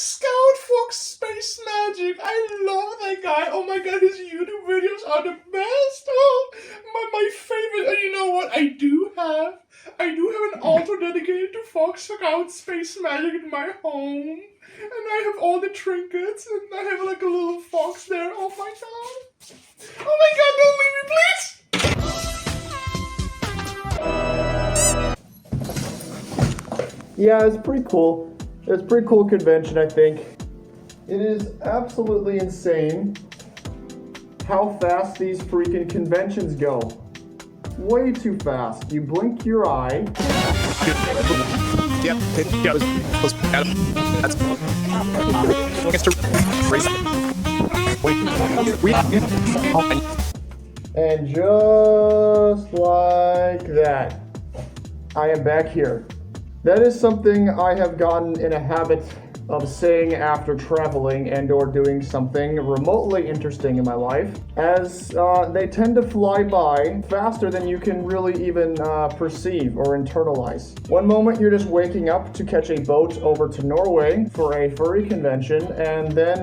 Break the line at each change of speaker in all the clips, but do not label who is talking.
Scout Fox Space Magic. I love that guy. Oh my god, his YouTube videos are the best. Oh, my favorite. And you know what? I do have an altar dedicated to Fox Scout Space Magic in my home. And I have all the trinkets, and I have like a little fox there. Oh my god. Oh my god, don't leave me, please!
Yeah, it's pretty cool. It's a pretty cool convention, I think. It is absolutely insane how fast these freaking conventions go. Way too fast. You blink your eye. And just like that, I am back here. That is something I have gotten in a habit of saying after traveling and or doing something remotely interesting in my life, as they tend to fly by faster than you can really even perceive or internalize. One moment you're just waking up to catch a boat over to Norway for a furry convention, and then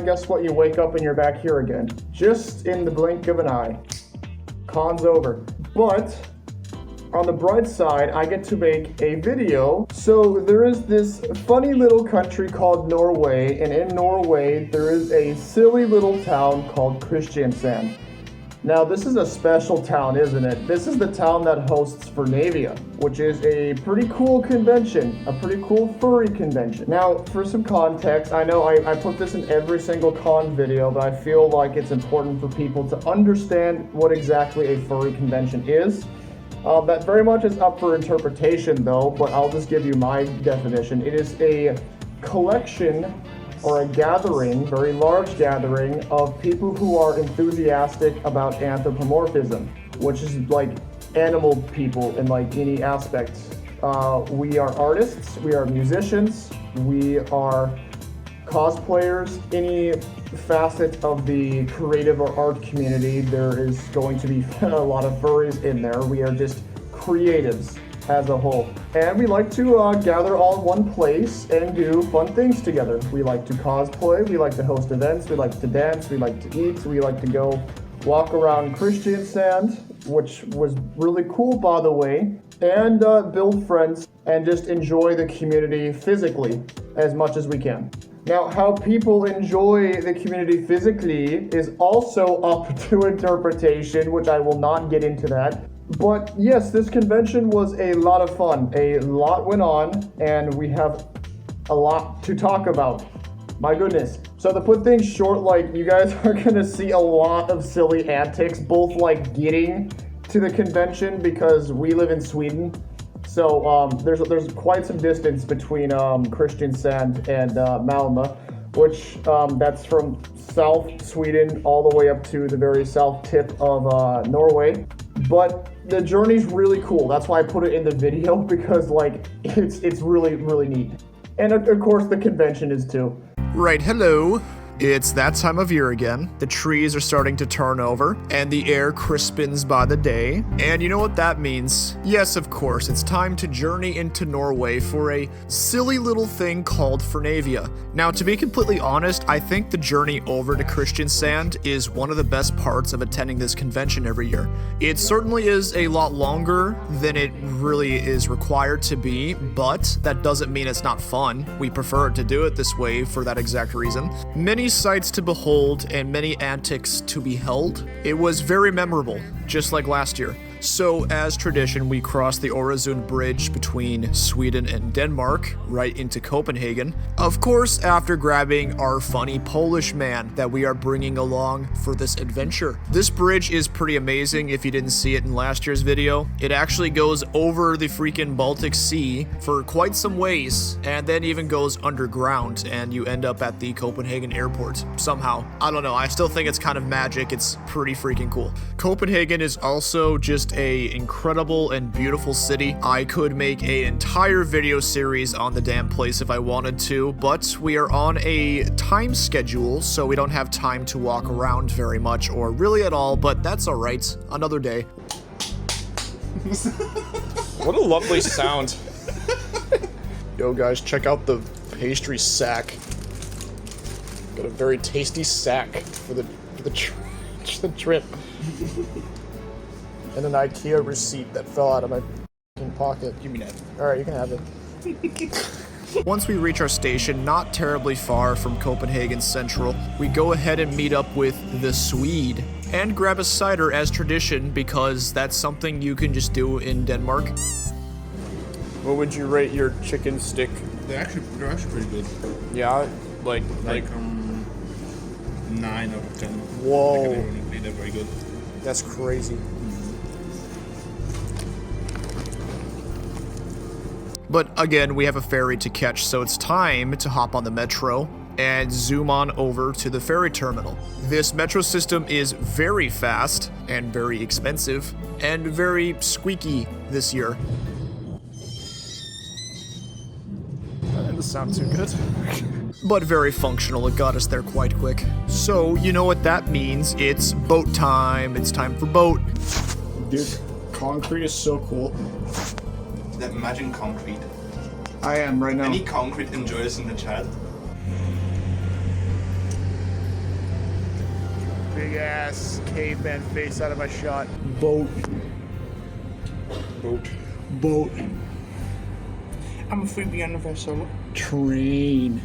guess what? You wake up and you're back here again. Just in the blink of an eye. Con's over. But on the bright side, I get to make a video. So there is this funny little country called Norway, and in Norway, there is a silly little town called Kristiansand. Now, this is a special town, isn't it? This is the town that hosts Furnavia, which is a pretty cool convention, a pretty cool furry convention. Now, for some context, I know I put this in every single con video, but I feel like it's important for people to understand what exactly a furry convention is. That very much is up for interpretation though, but I'll just give you my definition. It is a collection or a gathering, very large gathering, of people who are enthusiastic about anthropomorphism, which is like animal people in like any aspect. We are artists, we are musicians, we are cosplayers, any facet of the creative or art community. There is going to be a lot of furries in there. We are just creatives as a whole. And we like to gather all in one place and do fun things together. We like to cosplay, we like to host events, we like to dance, we like to eat, we like to go walk around Kristiansand, which was really cool by the way, and build friends and just enjoy the community physically as much as we can. Now, how people enjoy the community physically is also up to interpretation, which I will not get into that. But yes, this convention was a lot of fun. A lot went on, and we have a lot to talk about. My goodness. So to put things short, like, you guys are gonna see a lot of silly antics, both like getting to the convention, because we live in Sweden. So there's quite some distance between Kristiansand and Malmö, which that's from South Sweden all the way up to the very south tip of Norway. But the journey's really cool. That's why I put it in the video, because like it's really, really neat. And of course the convention is too.
Right, hello. It's that time of year again. The trees are starting to turn over, and the air crispens by the day. And you know what that means? Yes, of course, it's time to journey into Norway for a silly little thing called Furnavia. Now, to be completely honest, I think the journey over to Kristiansand is one of the best parts of attending this convention every year. It certainly is a lot longer than it really is required to be, but that doesn't mean it's not fun. We prefer to do it this way for that exact reason. Many sights to behold and many antics to be held. It was very memorable, just like last year. So, as tradition, we crossed the Öresund Bridge between Sweden and Denmark, right into Copenhagen. Of course, after grabbing our funny Polish man that we are bringing along for this adventure. This bridge is pretty amazing if you didn't see it in last year's video. It actually goes over the freaking Baltic Sea for quite some ways, and then even goes underground, and you end up at the Copenhagen airport somehow. I don't know, I still think it's kind of magic. It's pretty freaking cool. Copenhagen is also just a incredible and beautiful city. I could make an entire video series on the damn place if I wanted to, but we are on a time schedule, so we don't have time to walk around very much, or really at all, but that's alright. Another day.
What a lovely sound.
Yo guys, check out the pastry sack. Got a very tasty sack for the trip. And an IKEA receipt that fell out of my pocket.
Give me that.
Alright, you can have it. Once we reach our station, not terribly far from Copenhagen Central, we go ahead and meet up with the Swede and grab a cider as tradition because that's something you can just do in Denmark. What would you rate your chicken stick?
They're actually pretty good.
Yeah, like
9 out of 10.
Whoa.
Like, they're very good.
That's crazy. But again, we have a ferry to catch, so it's time to hop on the metro and zoom on over to the ferry terminal. This metro system is very fast and very expensive and very squeaky this year. That didn't sound too good. But very functional, it got us there quite quick. So, you know what that means, it's boat time, it's time for boat. Dude, concrete is so cool.
Imagine concrete.
I am right now.
Any concrete enjoyers in the chat?
Big ass caveman face out of my shot. Boat. Boat.
I'm a freebie on the vessel.
Train.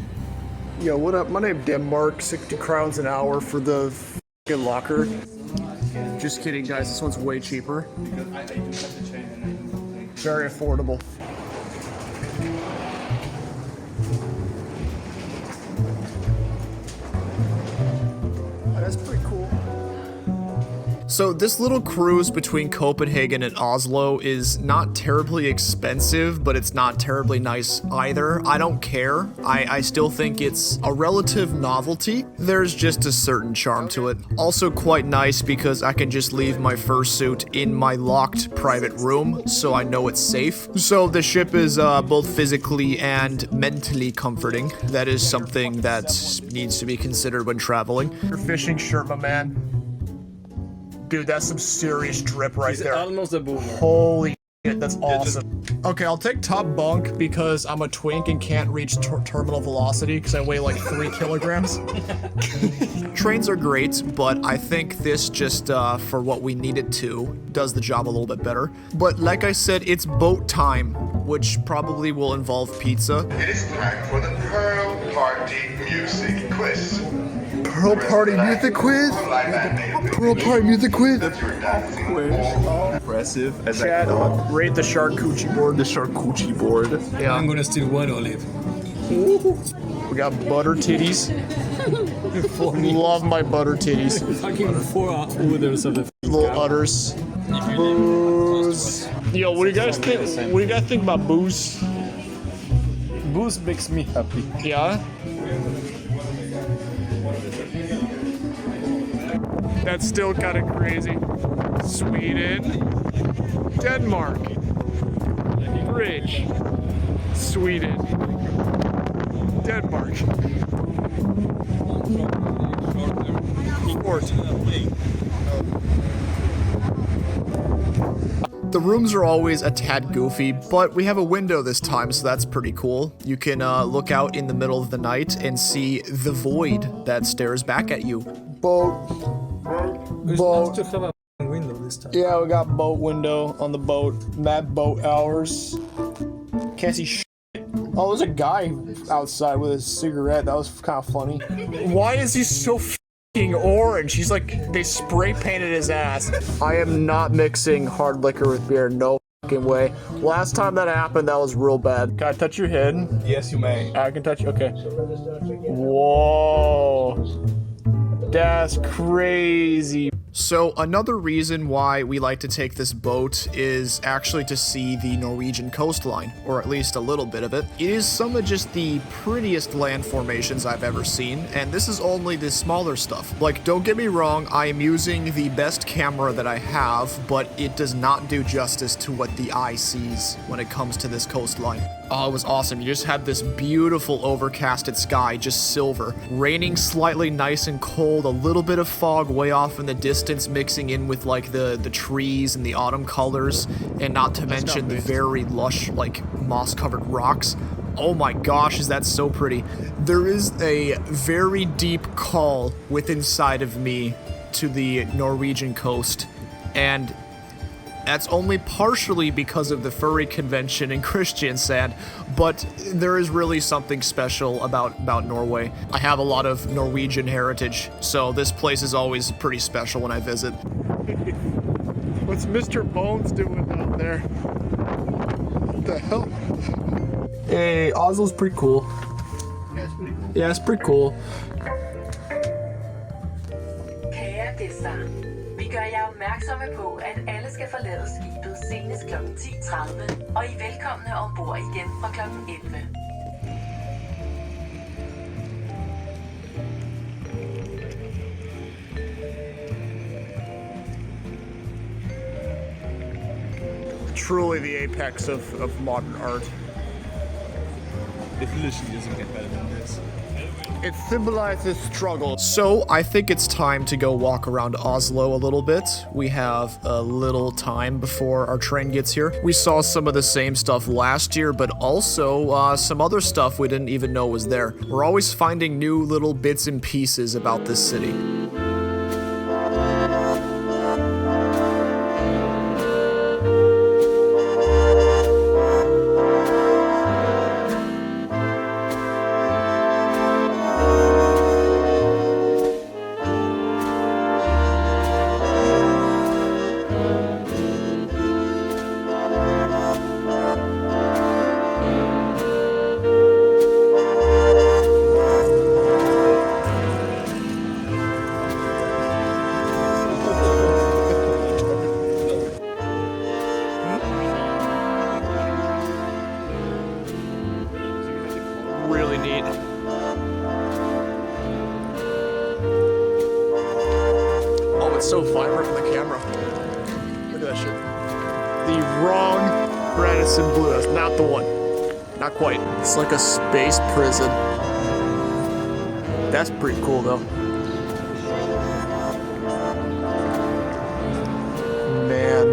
Yo, what up? My name's Denmark. 60 crowns an hour for the f***ing locker. Just kidding, guys. This one's way cheaper.
I do have the chain and I do.
Very affordable. That's pretty cool. So this little cruise between Copenhagen and Oslo is not terribly expensive, but it's not terribly nice either. I don't care. I still think it's a relative novelty. There's just a certain charm to it. Also quite nice because I can just leave my fursuit in my locked private room, so I know it's safe. So the ship is both physically and mentally comforting. That is something that needs to be considered when traveling. Your fishing shirt, my man. Dude, that's some serious drip right there.
Almost a boomer.
Holy shit, that's awesome. Okay, I'll take top bunk because I'm a twink and can't reach terminal velocity because I weigh like 3 kilograms. Trains are great, but I think this just, for what we need it to, does the job a little bit better. But like I said, it's boat time, which probably will involve pizza.
It is time for the Pearl Party Music Quiz.
Pearl Party Music Quiz? Pearl Party Music Quiz?
Impressive as
Chad, rate the charcuterie board.
The charcuterie board.
Yeah.
I'm gonna steal one olive.
We got butter titties.
For me.
Love my butter titties.
Fucking 4 orders of the
Little udders. Booze. Yo, what do you guys think? What do you guys think about booze?
Booze makes me happy.
Yeah? That's still kind of crazy. Sweden, Denmark, Bridge, Sweden, Denmark, Port. The rooms are always a tad goofy, but we have a window this time, so that's pretty cool. You can look out in the middle of the night and see the void that stares back at you. Boat. Boat.
To have a window this time.
Yeah, we got boat window on the boat. Mad boat hours. Can't see shit. Oh, there's a guy outside with a cigarette. That was kind of funny. Why is he so f***ing orange? He's like, they spray painted his ass. I am not mixing hard liquor with beer. No f***ing way. Last time that happened, that was real bad. Can I touch your head?
Yes, you may.
I can touch you. Okay. Whoa. That's crazy. So another reason why we like to take this boat is actually to see the Norwegian coastline, or at least a little bit of it. It is some of just the prettiest land formations I've ever seen, and this is only the smaller stuff. Like, don't get me wrong, I am using the best camera that I have, but it does not do justice to what the eye sees when it comes to this coastline. Oh, it was awesome. You just had this beautiful overcasted sky, just silver. Raining slightly nice and cold, a little bit of fog way off in the distance mixing in with like the trees and the autumn colors, and not to mention the very lush, like moss-covered rocks. Oh my gosh, is that so pretty. There is a very deep call within inside of me to the Norwegian coast, and that's only partially because of the furry convention in Kristiansand, but there is really something special about Norway. I have a lot of Norwegian heritage, so this place is always pretty special when I visit.
What's Mr. Bones doing out there? What the hell?
Hey, Oslo's pretty cool. Yeah, it's pretty cool.
Kære gæster, vi gør jer opmærksomme på, at alle skal forlade skibet senest kl. 10:30, og I er velkomne ombord igen fra kl. 11.
Truly the apex of modern art.
It literally doesn't get better than this.
It symbolizes struggle.
So I think it's time to go walk around Oslo a little bit. We have a little time before our train gets here. We saw some of the same stuff last year, but also some other stuff we didn't even know was there. We're always finding new little bits and pieces about this city. Really neat. Oh, it's so vibrant in the camera. Look at that shit. The wrong Radisson Blue. That's not the one. Not quite. It's like a space prison. That's pretty cool, though. Man.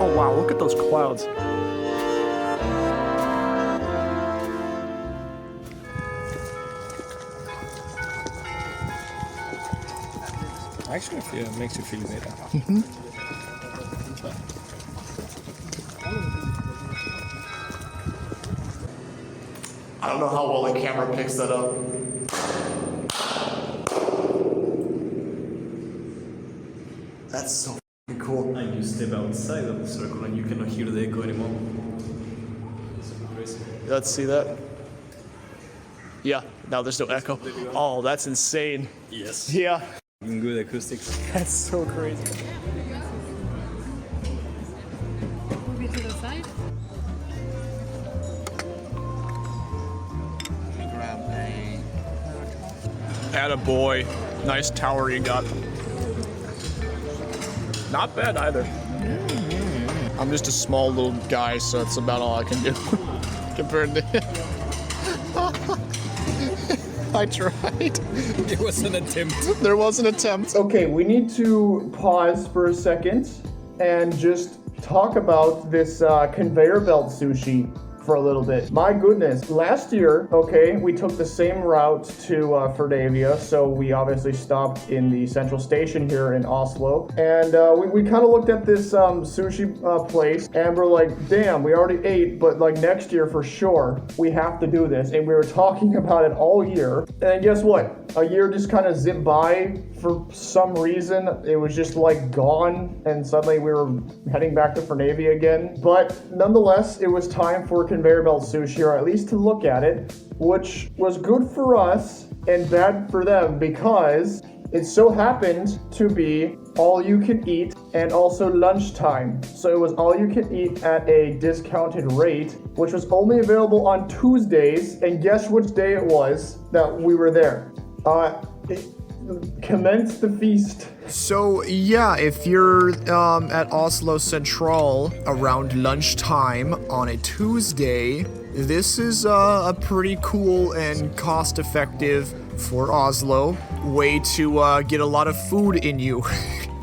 Oh wow, look at those clouds.
Actually, it makes you feel better.
I don't know how well the camera picks that up. That's so f***ing cool.
And you step outside of the circle and you cannot hear the echo anymore. It's crazy.
Let's see that. Yeah, now there's no echo. Oh, that's insane.
Yes.
Yeah.
Good acoustics.
That's so crazy.
Move it to the side.
Attaboy. Nice tower you got. Not bad either. I'm just a small little guy, so that's about all I can do compared to him. I tried.
It was an attempt.
There was an attempt.
Okay, we need to pause for a second and just talk about this conveyor belt sushi for a little bit. My goodness, last year, okay, we took the same route to Furnavia, so we obviously stopped in the central station here in Oslo, and we kind of looked at this sushi place, and we're like, damn, we already ate, but like next year for sure, we have to do this, and we were talking about it all year, and guess what? A year just kind of zipped by. For some reason, it was just like gone, and suddenly we were heading back to Furnavia again. But nonetheless, it was time for conveyor belt sushi, or at least to look at it, which was good for us and bad for them because it so happened to be all you can eat and also lunchtime. So it was all you can eat at a discounted rate, which was only available on Tuesdays. And guess which day it was that we were there? Commence the feast.
So yeah, if you're at Oslo Central around lunchtime on a Tuesday, this is a pretty cool and cost-effective for Oslo way to get a lot of food in you.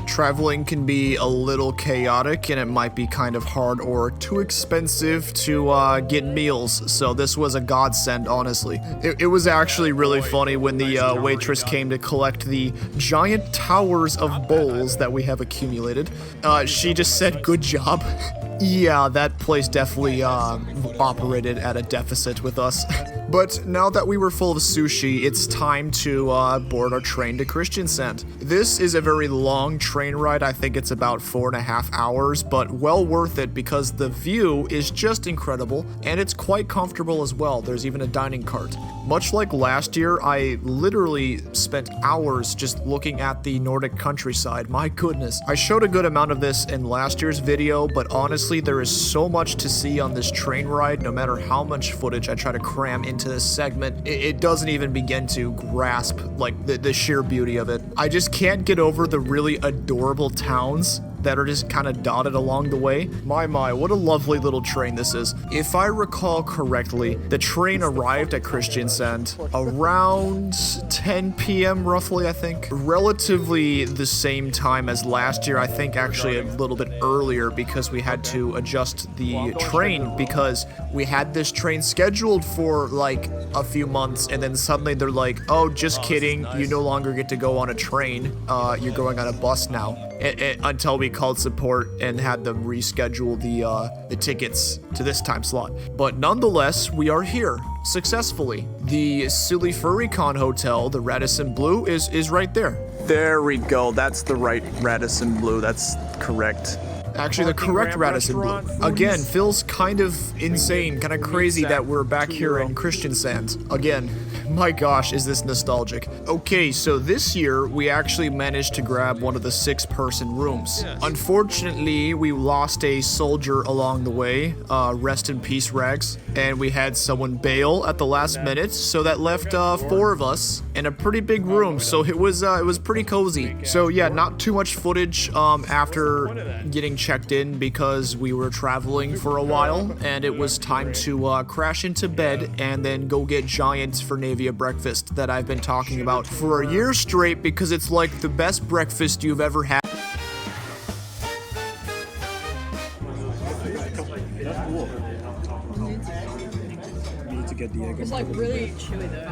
Traveling can be a little chaotic and it might be kind of hard or too expensive to get meals, so this was a godsend, honestly. It was actually really funny when the waitress came to collect the giant towers of bowls that we have accumulated. She just said, "Good job." Yeah, that place definitely operated at a deficit with us. But now that we were full of sushi, it's time to board our train to Kristiansand. This is a very long train ride. I think it's about 4.5 hours, but well worth it because the view is just incredible and it's quite comfortable as well. There's even a dining cart. Much like last year, I literally spent hours just looking at the Nordic countryside. My goodness. I showed a good amount of this in last year's video, but honestly, there is so much to see on this train ride. No matter how much footage I try to cram into this segment, it doesn't even begin to grasp like the sheer beauty of it. I just can't get over the really adorable towns that are just kind of dotted along the way. My, what a lovely little train this is. If I recall correctly, the train arrived at Kristiansand around 10 p.m. roughly, I think. Relatively the same time as last year. I think actually a little bit earlier because we had to adjust the train because we had this train scheduled for like a few months and then suddenly they're like, "Oh, just kidding, you no longer get to go on a train, you're going on a bus now." Until we called support and had them reschedule the tickets to this time slot. But nonetheless, we are here successfully. The silly FurryCon hotel, the Radisson Blue, is right there. There we go. That's the right Radisson Blue. That's correct. Actually, the correct Radisson Blue. Again, feels kind of insane, kind of crazy that we're back here in Kristiansand. Again, my gosh, is this nostalgic. Okay, so this year, we actually managed to grab one of the 6-person rooms. Unfortunately, we lost a soldier along the way, rest in peace, Rags, and we had someone bail at the last minute, so that left 4 of us in a pretty big room, so it was pretty cozy. So yeah, not too much footage after getting checked in because we were traveling for a while and it was time to crash into bed and then go get giant Furnavia breakfast that I've been talking about for a year straight because it's like the best breakfast you've ever had.
It's like really chewy though.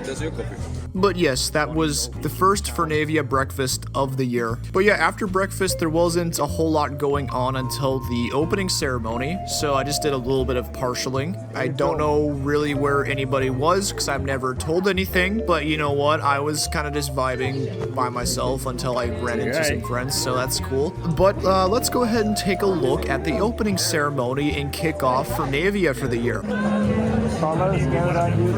Does your coffee?
But yes, that was the first Furnavia breakfast of the year. But yeah, after breakfast, there wasn't a whole lot going on until the opening ceremony, so I just did a little bit of partialing. I don't know really where anybody was, because I've never told anything, but you know what? I was kind of just vibing by myself until I ran into some friends, so that's cool. But let's go ahead and take a look at the opening ceremony and kick off Furnavia for the year.
I'm not scared on you.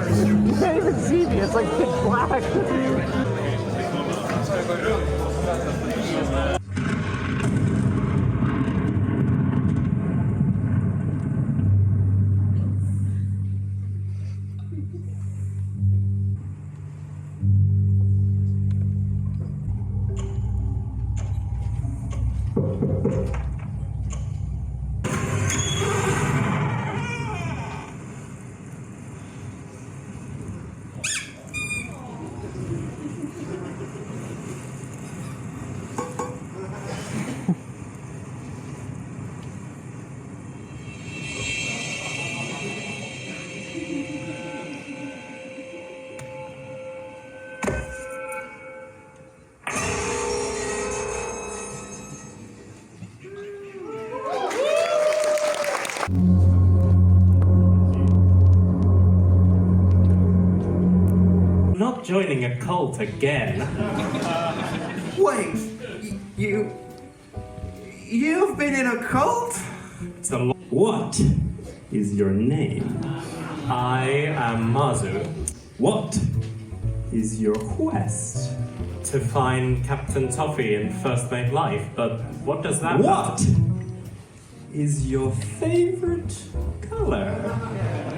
You can't even see me. It's like pitch black.
Not joining a cult again.
Wait, you've been in a cult?
So what is your name? I am Mazu. What is your quest? To find Captain Toffee in First Mate Life, but what does that What is your favorite color?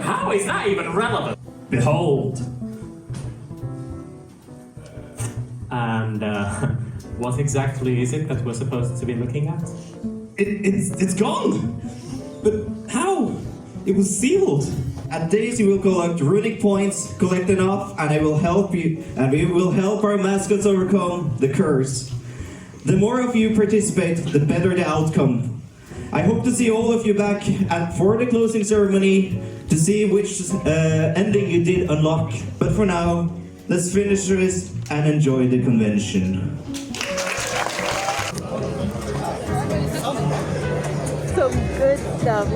How is that even relevant? Behold. And what exactly is it that we're supposed to be looking at?
It's gone! But how? It was sealed.
Attendees, you will collect runic points, collect enough, and I will help you, and we will help our mascots overcome the curse. The more of you participate, the better the outcome. I hope to see all of you back for the closing ceremony to see which ending you did unlock. But for now, let's finish this and enjoy the convention.
Some good stuff.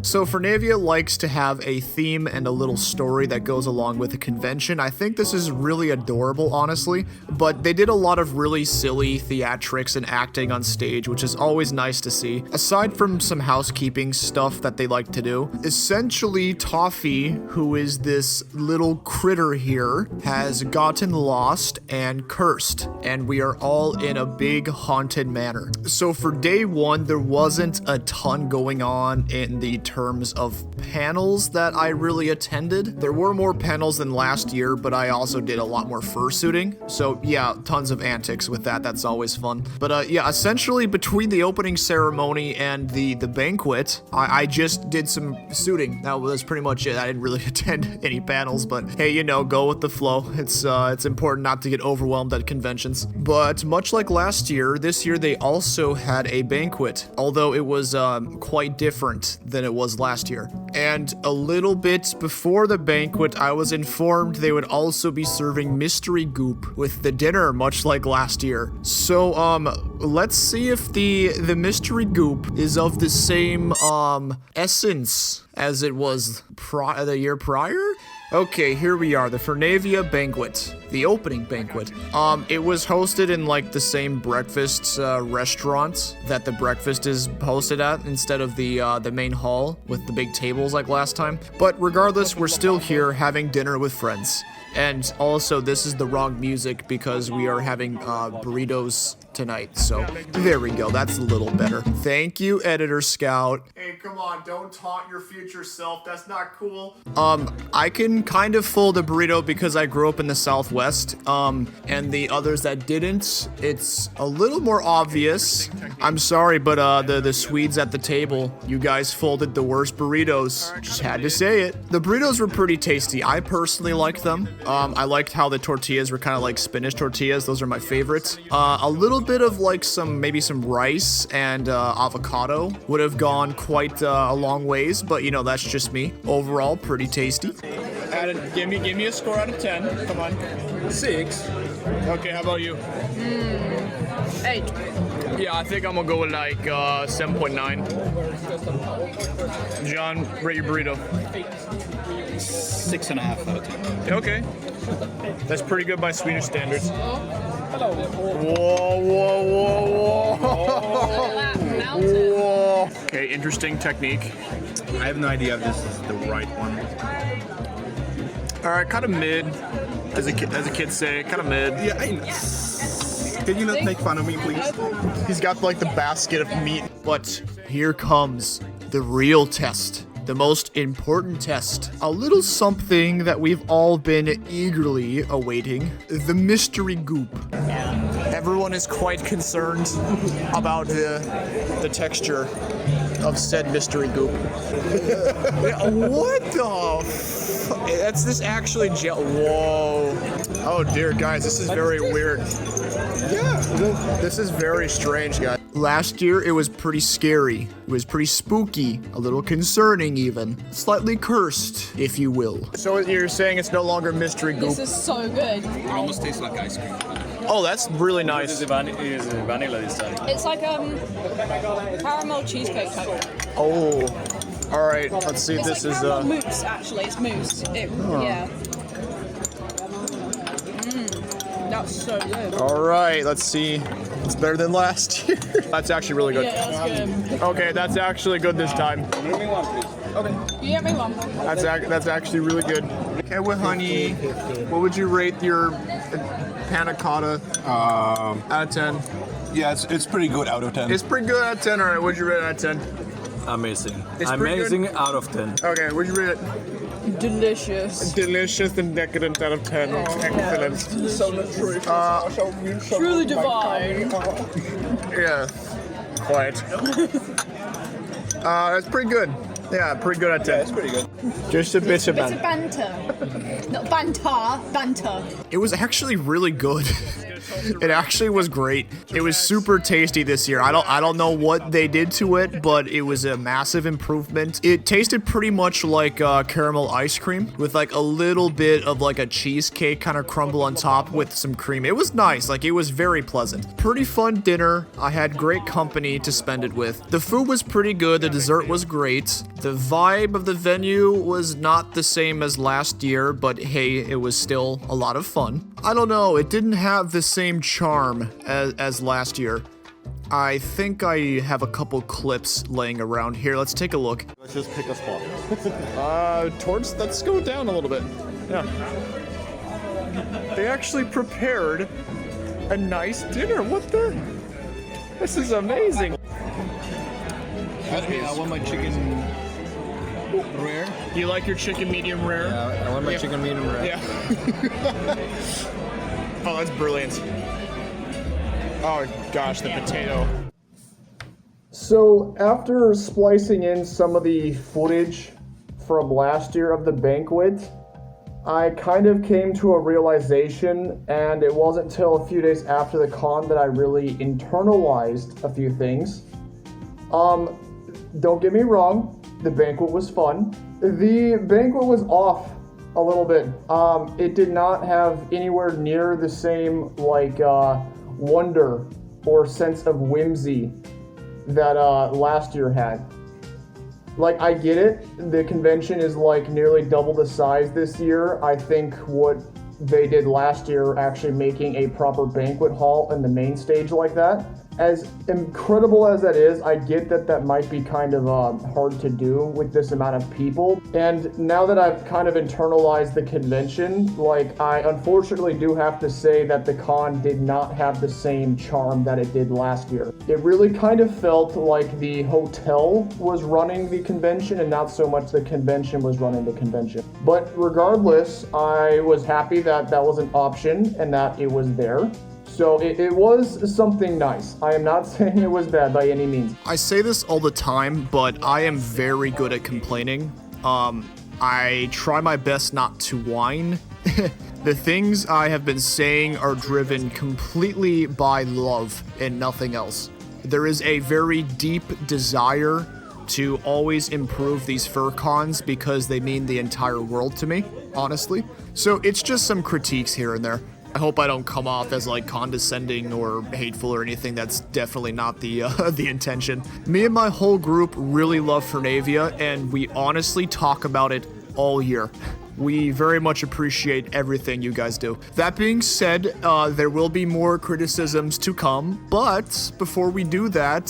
So Furnavia likes to have a theme and a little story that goes along with the convention. I think this is really adorable, honestly, but they did a lot of really silly theatrics and acting on stage, which is always nice to see. Aside from some housekeeping stuff that they like to do, essentially Toffee, who is this little critter here, has gotten lost and cursed, and we are all in a big haunted manor. So for day one, there wasn't a ton going on in the terms of panels that I really attended. There were more panels than last year, but I also did a lot more fursuiting. So yeah, tons of antics with that. That's always fun. But yeah, essentially between the opening ceremony and the banquet, I just did some suiting. That was pretty much it. I didn't really attend any panels, but hey, you know, go with the flow. It's important not to get overwhelmed at conventions. But much like last year, this year they also had a banquet, although it was quite different than it was last year. And a little bit before the banquet, I was informed they would also be serving mystery goop with the dinner, much like last year. So let's see if the mystery goop is of the same essence as it was the year prior. Okay, here we are, the Furnavia banquet, the opening banquet. It was hosted in like the same breakfast restaurant that the breakfast is hosted at instead of the main hall with the big tables like last time. But regardless, we're still here having dinner with friends. And also, this is the wrong music because we are having burritos tonight. So there we go. That's a little better. Thank you, Editor Scout. Hey, come on. Don't taunt your future self. That's not cool. I can kind of fold a burrito because I grew up in the Southwest. And the others that didn't, it's a little more obvious. I'm sorry, but the Swedes at the table, you guys folded the worst burritos. Just had to say it. The burritos were pretty tasty. I personally liked them. I liked how the tortillas were kind of like spinach tortillas. Those are my favorites. A little bit of like maybe some rice and avocado would have gone quite a long ways, but you know, that's just me. Overall, pretty tasty. Give me a score out of 10. Come on. 6. Okay, how about you?
8.
Yeah, I think I'm gonna go with like 7.9. John, rate your burrito.
6.5 out of 10.
Okay. That's pretty good by Swedish standards. Hello. Whoa, whoa, whoa, whoa. Whoa. Okay, interesting technique.
I have no idea if this is the right one.
Alright, kind of mid, as a kid say, kind of mid.
Yeah, can you not make fun of me, please?
He's got like the basket of meat. But here comes the real test. The most important test. A little something that we've all been eagerly awaiting. The mystery goop. Everyone is quite concerned about the texture of said mystery goop. What the that's this actually gel. Whoa. Oh dear, guys, this is very weird. Yeah. This is very strange, guys. Last year, it was pretty scary. It was pretty spooky, a little concerning even. Slightly cursed, if you will. So you're saying it's no longer mystery goop?
This is so good.
It almost tastes like ice cream.
Oh, that's really nice.
Is it vanilla this time?
It's like caramel cheesecake type.
Oh. All right, let's see if this
like
is
mousse, actually. It's mousse. Yeah. That's so good.
All right, let's see. It's better than last year. That's actually really good.
Yeah, that's good.
Okay, that's actually good this time.
Give me one, please.
Okay. You get me one.
That's actually really good. Okay, with honey, what would you rate your panna cotta out of 10?
Yeah, it's pretty good out of 10.
It's pretty good out of 10. All right, what'd you rate it out of 10?
Amazing.
It's
Amazing out of 10.
Okay, what'd you rate it?
Delicious.
Delicious and decadent out of 10. Excellent.
So nutritious.
Truly divine.
Yeah, quite. That's pretty good. Yeah, pretty good at 10.
Yeah, it's pretty good.
Just a bit of
It's a banter. Not banter, banter.
It was actually really good. It actually was great. It was super tasty this year. I don't know what they did to it, but it was a massive improvement. It tasted pretty much like caramel ice cream with like a little bit of like a cheesecake kind of crumble on top with some cream. It was nice. Like, it was very pleasant. Pretty fun dinner. I had great company to spend it with. The food was pretty good. The dessert was great. The vibe of the venue was not the same as last year, but hey, it was still a lot of fun. I don't know, it didn't have the same charm as last year. I think I have a couple clips laying around here. Let's take a look.
Let's just pick a spot.
Let's go down a little bit. Yeah. They actually prepared a nice dinner. What the? This is amazing.
I want my chicken rare.
You like your chicken medium rare?
Yeah, I want my chicken medium rare.
Yeah. Oh, that's brilliant. Oh gosh, the potato.
So after splicing in some of the footage from last year of the banquet, I kind of came to a realization, and it wasn't until a few days after the con that I really internalized a few things. Don't get me wrong, the banquet was fun. The banquet was off a little bit. It did not have anywhere near the same wonder or sense of whimsy that last year had. Like, I get it, the convention is like nearly double the size this year. I think what they did last year, actually making a proper banquet hall in the main stage like that, as incredible as that is, I get that that might be kind of hard to do with this amount of people. And now that I've kind of internalized the convention, like, I unfortunately do have to say that the con did not have the same charm that it did last year. It really kind of felt like the hotel was running the convention and not so much the convention was running the convention. But regardless, I was happy that that was an option and that it was there. So it was something nice. I am not saying it was bad by any means.
I say this all the time, but I am very good at complaining. I try my best not to whine. The things I have been saying are driven completely by love and nothing else. There is a very deep desire to always improve these fur cons because they mean the entire world to me, honestly. So it's just some critiques here and there. I hope I don't come off as like condescending or hateful or anything. That's definitely not the intention. Me and my whole group really love Furnavia, and we honestly talk about it all year. We very much appreciate everything you guys do. That being said, there will be more criticisms to come, but before we do that,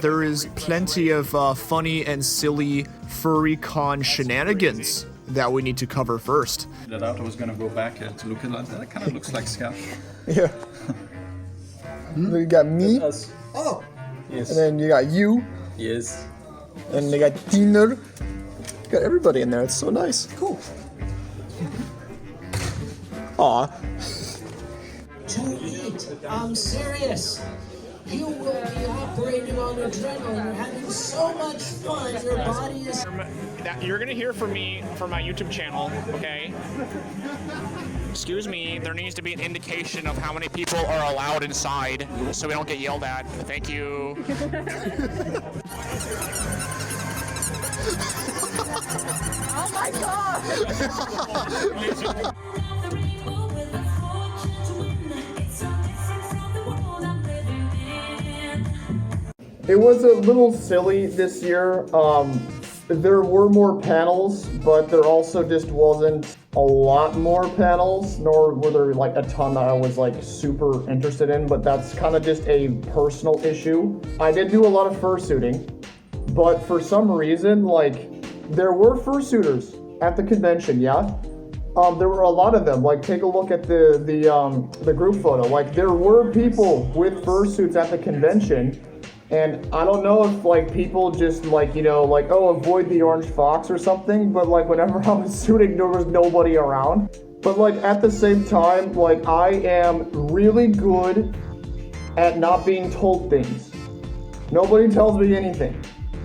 there is plenty of funny and silly furry con shenanigans that we need to cover first.
That out, I was gonna go back to look at that. That kind of looks like Scout.
Yeah. You got me.
Oh.
Yes. And then you got you.
Yes.
And they got Tiner. Got everybody in there. It's so nice.
Cool.
Aw.
To eat. I'm serious. You will be operating on adrenaline. You're having so much fun. Your body is...
You're gonna hear from me from my YouTube channel, okay? Excuse me, there needs to be an indication of how many people are allowed inside so we don't get yelled at. Thank you.
Oh my god!
It was a little silly this year. There were more panels, but there also just wasn't a lot more panels, nor were there like a ton that I was like super interested in, but that's kind of just a personal issue. I did do a lot of fursuiting, but for some reason, like, there were fursuiters at the convention, yeah? There were a lot of them. Like, take a look at the group photo. Like, there were people with fursuits at the convention. And I don't know if like people just like, you know, like, oh, avoid the orange fox or something, but like whenever I was shooting, there was nobody around. But like at the same time, like I am really good at not being told things. Nobody tells me anything,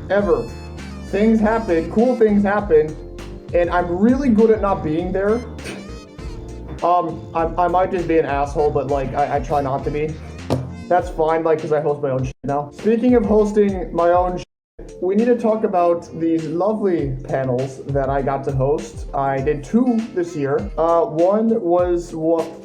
ever. things happen, cool things happen, and I'm really good at not being there. I might just be an asshole, but like, I try not to be. That's fine, like, because I host my own shit now. Speaking of hosting my own shit, we need to talk about these lovely panels that I got to host. I did 2 this year. One was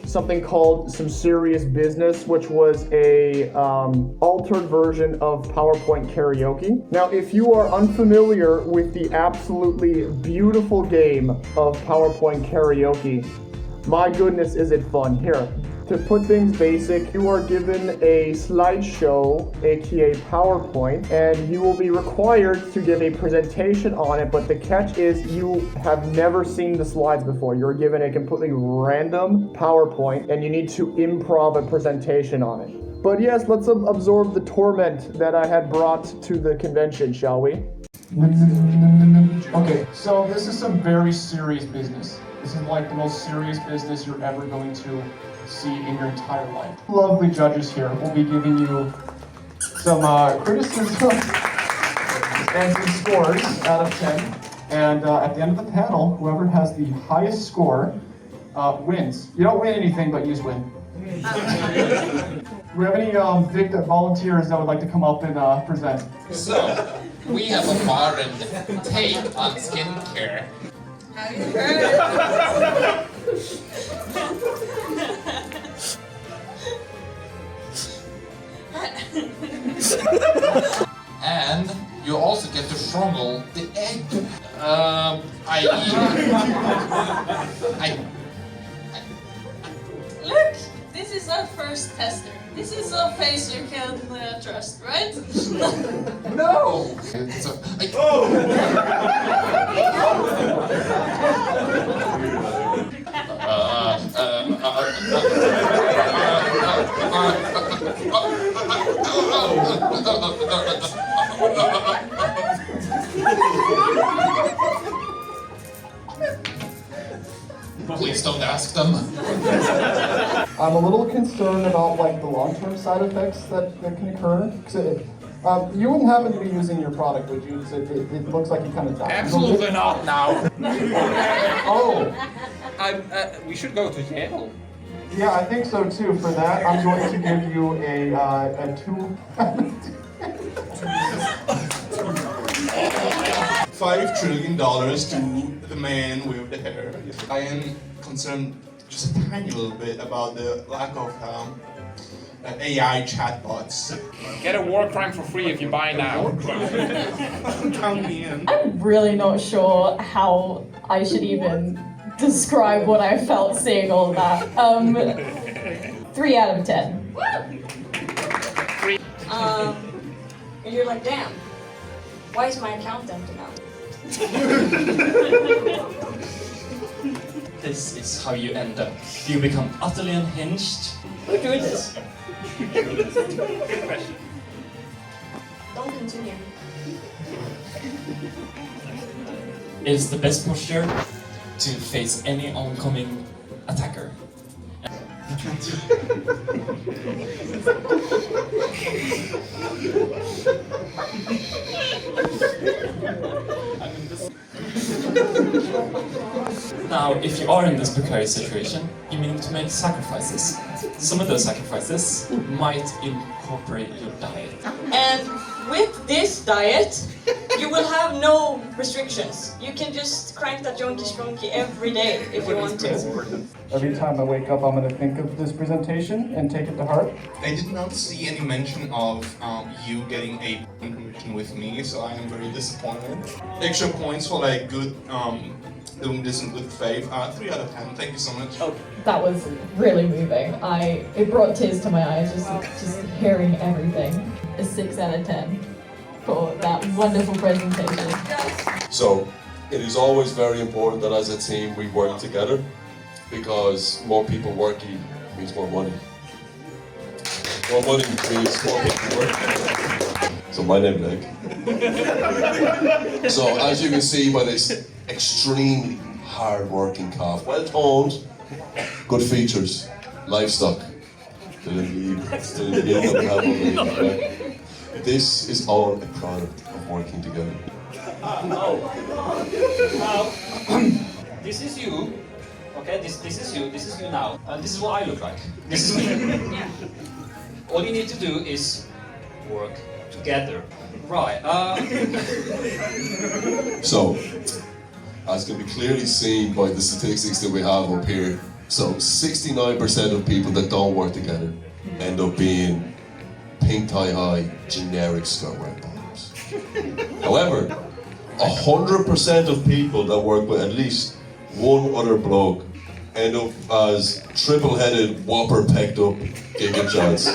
something called Some Serious Business, which was a altered version of PowerPoint karaoke. Now, if you are unfamiliar with the absolutely beautiful game of PowerPoint karaoke, my goodness, is it fun. Here, to put things basic, you are given a slideshow, aka PowerPoint, and you will be required to give a presentation on it, but the catch is you have never seen the slides before. You're given a completely random PowerPoint, and you need to improv a presentation on it. But yes, let's absorb the torment that I had brought to the convention, shall we? Okay, so this is some very serious business. This is like the most serious business you're ever going to see in your entire life. Lovely judges here will be giving you some criticism and some scores out of 10. And at the end of the panel, whoever has the highest score wins. You don't win anything, but you just win. Do we have any volunteers that would like to come up and present?
So, we have a foreign take on skincare. Have you heard? And you also get to strangle the egg.
Look, this is our first tester. This is a face you can trust, right?
No! Please don't ask them.
I'm a little concerned about like the long-term side effects that can occur. You wouldn't happen to be using your product, would you? It looks like you kind of died.
Absolutely not now.
Oh.
We should go to jail.
Yeah, I think so too. For that, I'm going to give you a 2.
$5 trillion to the man with the hair. I am concerned just a tiny little bit about the lack of AI chatbots.
Get a war crime for free if you buy now.
Count me in.
I'm really not sure how I should even describe what I felt seeing all that. 3 out of 10.
You're like, damn, why is my account empty now?
This is how you end up. You become utterly unhinged.
We're doing this.
Good question.
Don't continue.
It's the best posture to face any oncoming attacker. Now, if you are in this precarious situation, you need to make sacrifices. Some of those sacrifices might incorporate your diet.
And with this diet, you will have no restrictions. You can just crank that jonky every day if you want to.
Every time I wake up, I'm going to think of this presentation and take it to heart.
I did not see any mention of you getting a commission with me, so I am very disappointed. Extra points for like good doing this in good faith. 3 out of 10. Thank you so much.
That was really moving. It brought tears to my eyes just hearing everything. A 6 out of 10 for that wonderful presentation.
So it is always very important that as a team we work together, because more people working means more money. More money means more people working. So my name is Nick. So as you can see by this extremely hard-working calf, well-toned, good features, livestock. This is all a product of working together.
This is you. Okay, this is you. This is you now. This is what I look like. This is me. All you need to do is work together. Right.
So, as can be clearly seen by the statistics that we have up here, so 69% of people that don't work together end up being pink tie-high, generic skirt-wearing bottoms. However, 100% of people that work with at least one other bloke end up as triple-headed, whopper-pecked-up giga chads.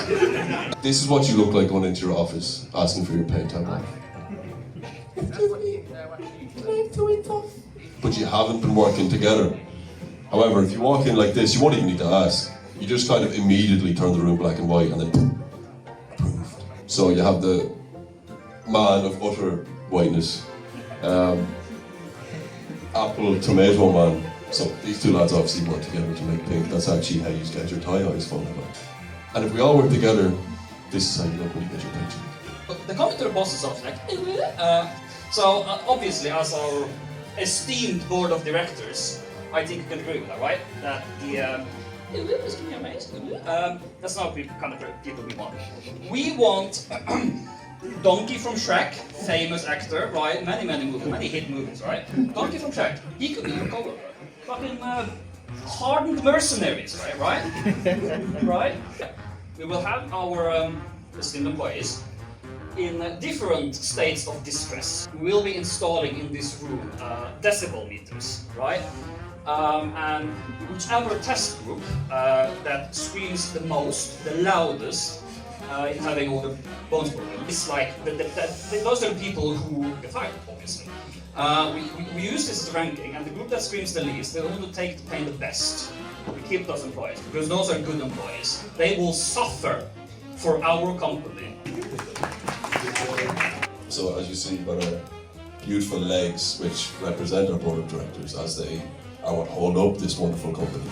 This is what you look like going into your office, asking for your paint time off. But you haven't been working together. However, if you walk in like this, you won't even need to ask. You just kind of immediately turn the room black and white and then approved. So you have the man of utter whiteness, apple tomato man. So these two lads obviously work together to make pink. That's actually how you get your tie-eyes from. And if we all work together, this is how you look when you get your picture.
The comment to the boss is something like, obviously, as our esteemed board of directors, I think you can agree with that, right? That this can be amazing. That's not the kind of people we want. We want Donkey from Shrek, famous actor, right? Many movies, many hit movies, right? Donkey from Shrek, he could be your cover. Fucking hardened mercenaries, right? Right? We will have our esteemed employees in different states of distress. We will be installing in this room decibel meters, right? And whichever test group that screams the most, the loudest, in having all the bones broken, it's like those are the people who get fired, obviously. We use this as ranking, and the group that screams the least, they want to take the pain the best. We keep those employees, because those are good employees. They will suffer for our company.
So as you see, we've got our beautiful legs, which represent our board of directors as they are what hold up this wonderful company.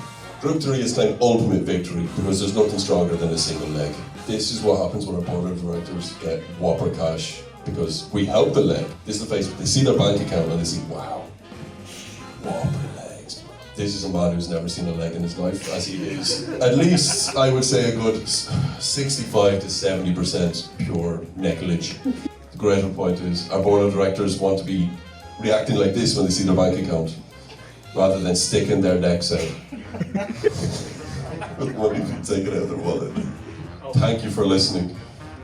Group 3 is like ultimate victory, because there's nothing stronger than a single leg. This is what happens when our board of directors get whopper cash, because we help the leg. This is the face, they see their bank account and they see, wow, whopper legs. This is a man who's never seen a leg in his life, as he is. At least, I would say a good 65 to 70% pure necklage. The greater point is, our board of directors want to be reacting like this when they see their bank account, rather than sticking their necks out. With money being taken out of their wallet. Thank you for listening.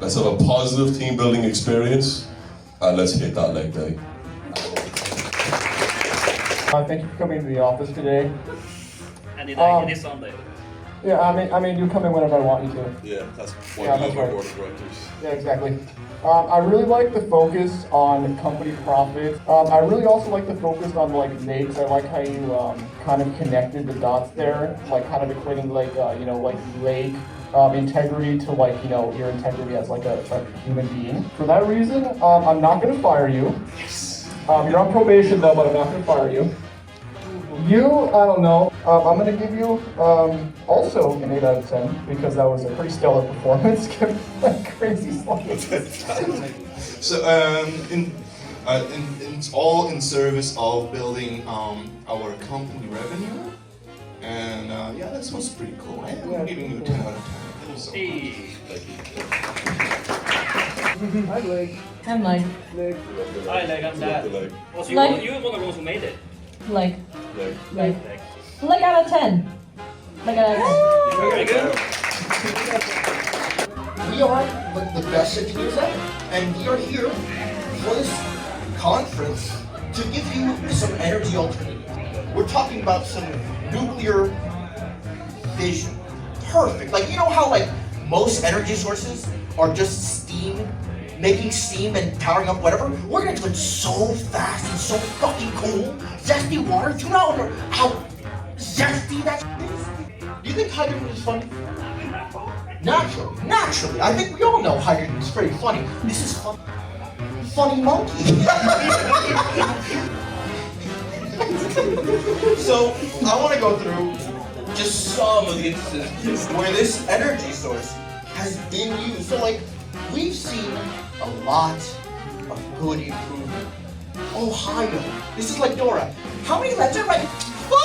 Let's have a positive team building experience, and let's hit that leg day.
Thank you for coming to the office today.
And it is Sunday.
Yeah, I mean, you come in whenever I want you to.
Yeah, that's why
Yeah,
we love
that's
our
right.
board of directors.
Yeah, exactly. I really like the focus on company profit. I really also like the focus on like legs. I like how you kind of connected the dots there, like kind of equating like like leg integrity to like your integrity as like a human being. For that reason, I'm not going to fire you. You're on probation though, but I'm not going to fire you. You, I don't know. I'm going to give you also an 8 out of 10 because that was a pretty stellar performance. Like crazy slides.
So it's all in service of building our company revenue, and yeah, this was pretty cool. I'm giving you a 10 out of 10. So,
Hi, Leg.
I'm like,
Hi, Leg, I'm Dad. Also, you're one of the ones who made it.
like,
Leg.
like out of 10. Like out of 10.
Very good.
We are the best engineers ever, and we are here for this conference to give you some energy alternative. We're talking about some nuclear fission. Perfect. Like, you know how like most energy sources are just steam, making steam and powering up whatever? We're gonna do it so fast and so fucking cool. Zesty water. Do you know how zesty that is? Do you think hydrogen is funny? Naturally. I think we all know hydrogen is pretty funny. This is fun. Funny monkey. So, I want to go through just some of the instances where this energy source has been used. So, like, we've seen a lot of good improvement Ohio. This is like Dora. How many legs are right? 4!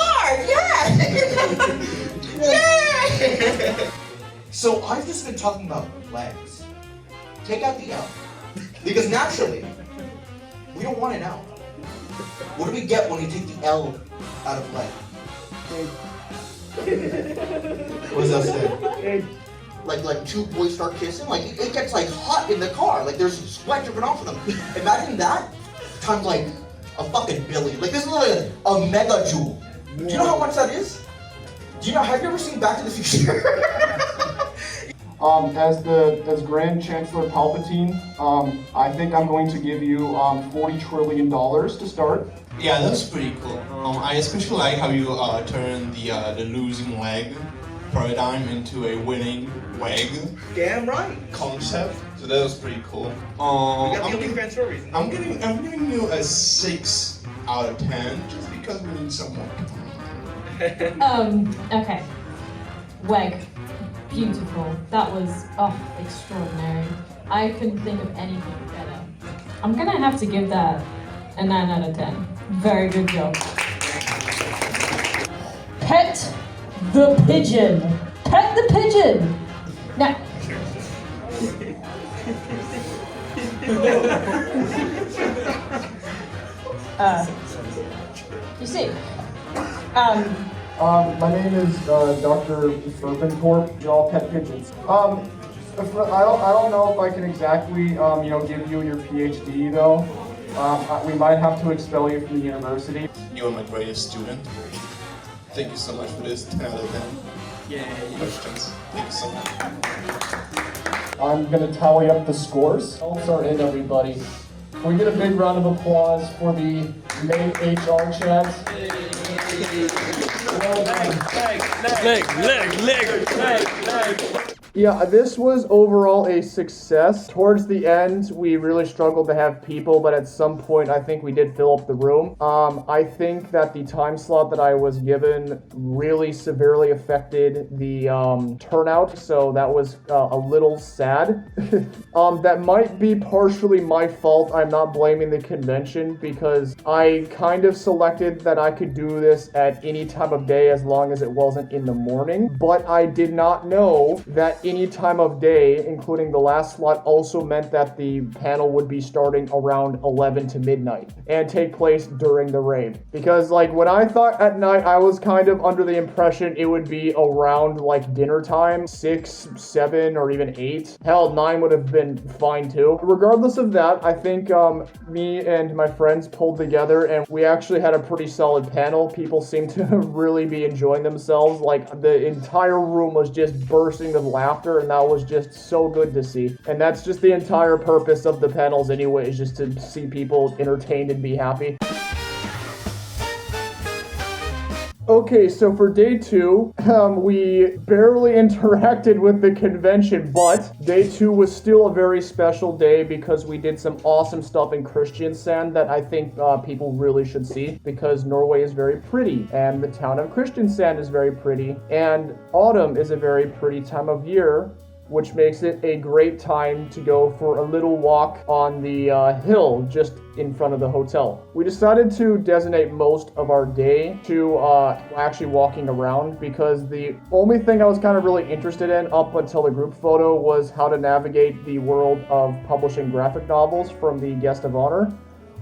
Yeah! Yeah! So I've just been talking about legs. Take out the L. Because naturally, we don't want an L. What do we get when you take the L out of leg? What does that say? Like two boys start kissing, like it gets like hot in the car, like there's sweat dripping off of them. Imagine that times like a fucking billion. Like this is like a megajoule. Do you know how much that is? Do you know? Have you ever seen Back to the Future?
As Grand Chancellor Palpatine, I think I'm going to give you $40 trillion to start.
Yeah, that's pretty cool. I especially like how you turn the losing leg paradigm into a winning leg.
Damn right.
Concept. So that was pretty cool.
We got the OnlyFans for a reason.
I'm giving you a 6 out of 10 just because we need some more time.
Okay. Weg. Beautiful. That was, extraordinary. I couldn't think of anything better. I'm gonna have to give that a 9 out of 10. Very good job. Pet the pigeon. Pet the pigeon. Now. You see,
my name is Dr. Furpentorp. You're all pet pigeons. I don't know if I can exactly, give you your PhD though. We might have to expel you from the university.
You are my greatest student. Thank you so much for this 10 out of 10.
Yeah.
Questions. Thank you so much.
I'm gonna tally up the scores. Results are in, everybody. Can we get a big round of applause for the main HR chat? Well done.
Leg.
Yeah, this was overall a success. Towards the end, we really struggled to have people, but at some point, I think we did fill up the room. I think that the time slot that I was given really severely affected the turnout, so that was a little sad. That might be partially my fault. I'm not blaming the convention because I kind of selected that I could do this at any time of day as long as it wasn't in the morning, but I did not know that any time of day, including the last slot, also meant that the panel would be starting around 11 to midnight and take place during the rave. Because like when I thought at night, I was kind of under the impression it would be around like dinner time, 6, 7, or even 8. Hell, 9 would have been fine too. Regardless of that, I think me and my friends pulled together and we actually had a pretty solid panel. People seemed to really be enjoying themselves. Like the entire room was just bursting with laughter, and that was just so good to see. And that's just the entire purpose of the panels anyway, is just to see people entertained and be happy. Okay, so for day 2, we barely interacted with the convention, but day 2 was still a very special day because we did some awesome stuff in Kristiansand that I think people really should see, because Norway is very pretty, and the town of Kristiansand is very pretty, and autumn is a very pretty time of year, which makes it a great time to go for a little walk on the hill just in front of the hotel. We decided to designate most of our day to actually walking around, because the only thing I was kind of really interested in up until the group photo was how to navigate the world of publishing graphic novels from the guest of honor,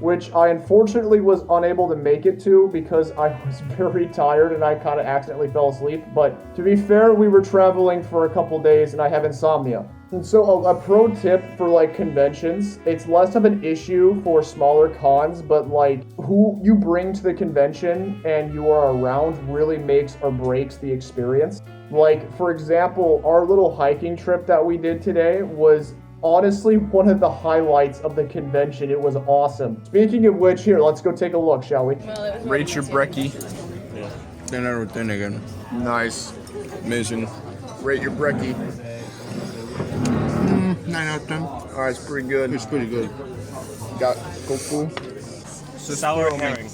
which I unfortunately was unable to make it to because I was very tired and I kind of accidentally fell asleep. But to be fair, we were traveling for a couple days and I have insomnia. And so a pro tip for like conventions, it's less of an issue for smaller cons, but like who you bring to the convention and you are around really makes or breaks the experience. Like, for example, our little hiking trip that we did today was honestly one of the highlights of the convention. It was awesome. Speaking of which, here, let's go take a look, shall we?
Rate your brekkie. 10 out of 10 again.
Nice.
Amazing.
Rate your brekkie.
9 out of 10.
Alright, it's pretty good.
It's pretty good.
Got tofu.
Sour herring.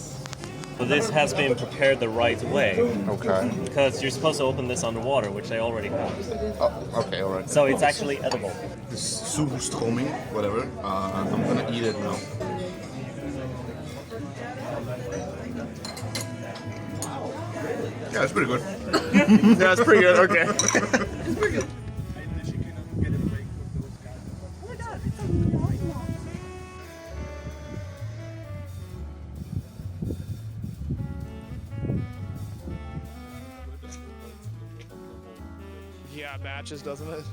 So this has been prepared the right way.
Okay.
Because you're supposed to open this underwater, which I already have.
Oh, okay, alright.
So it's actually edible.
This surstroming, whatever. I'm gonna eat it now. Yeah, it's pretty good.
Yeah, it's pretty good. Okay.
It's pretty good.
Yeah, matches, doesn't it?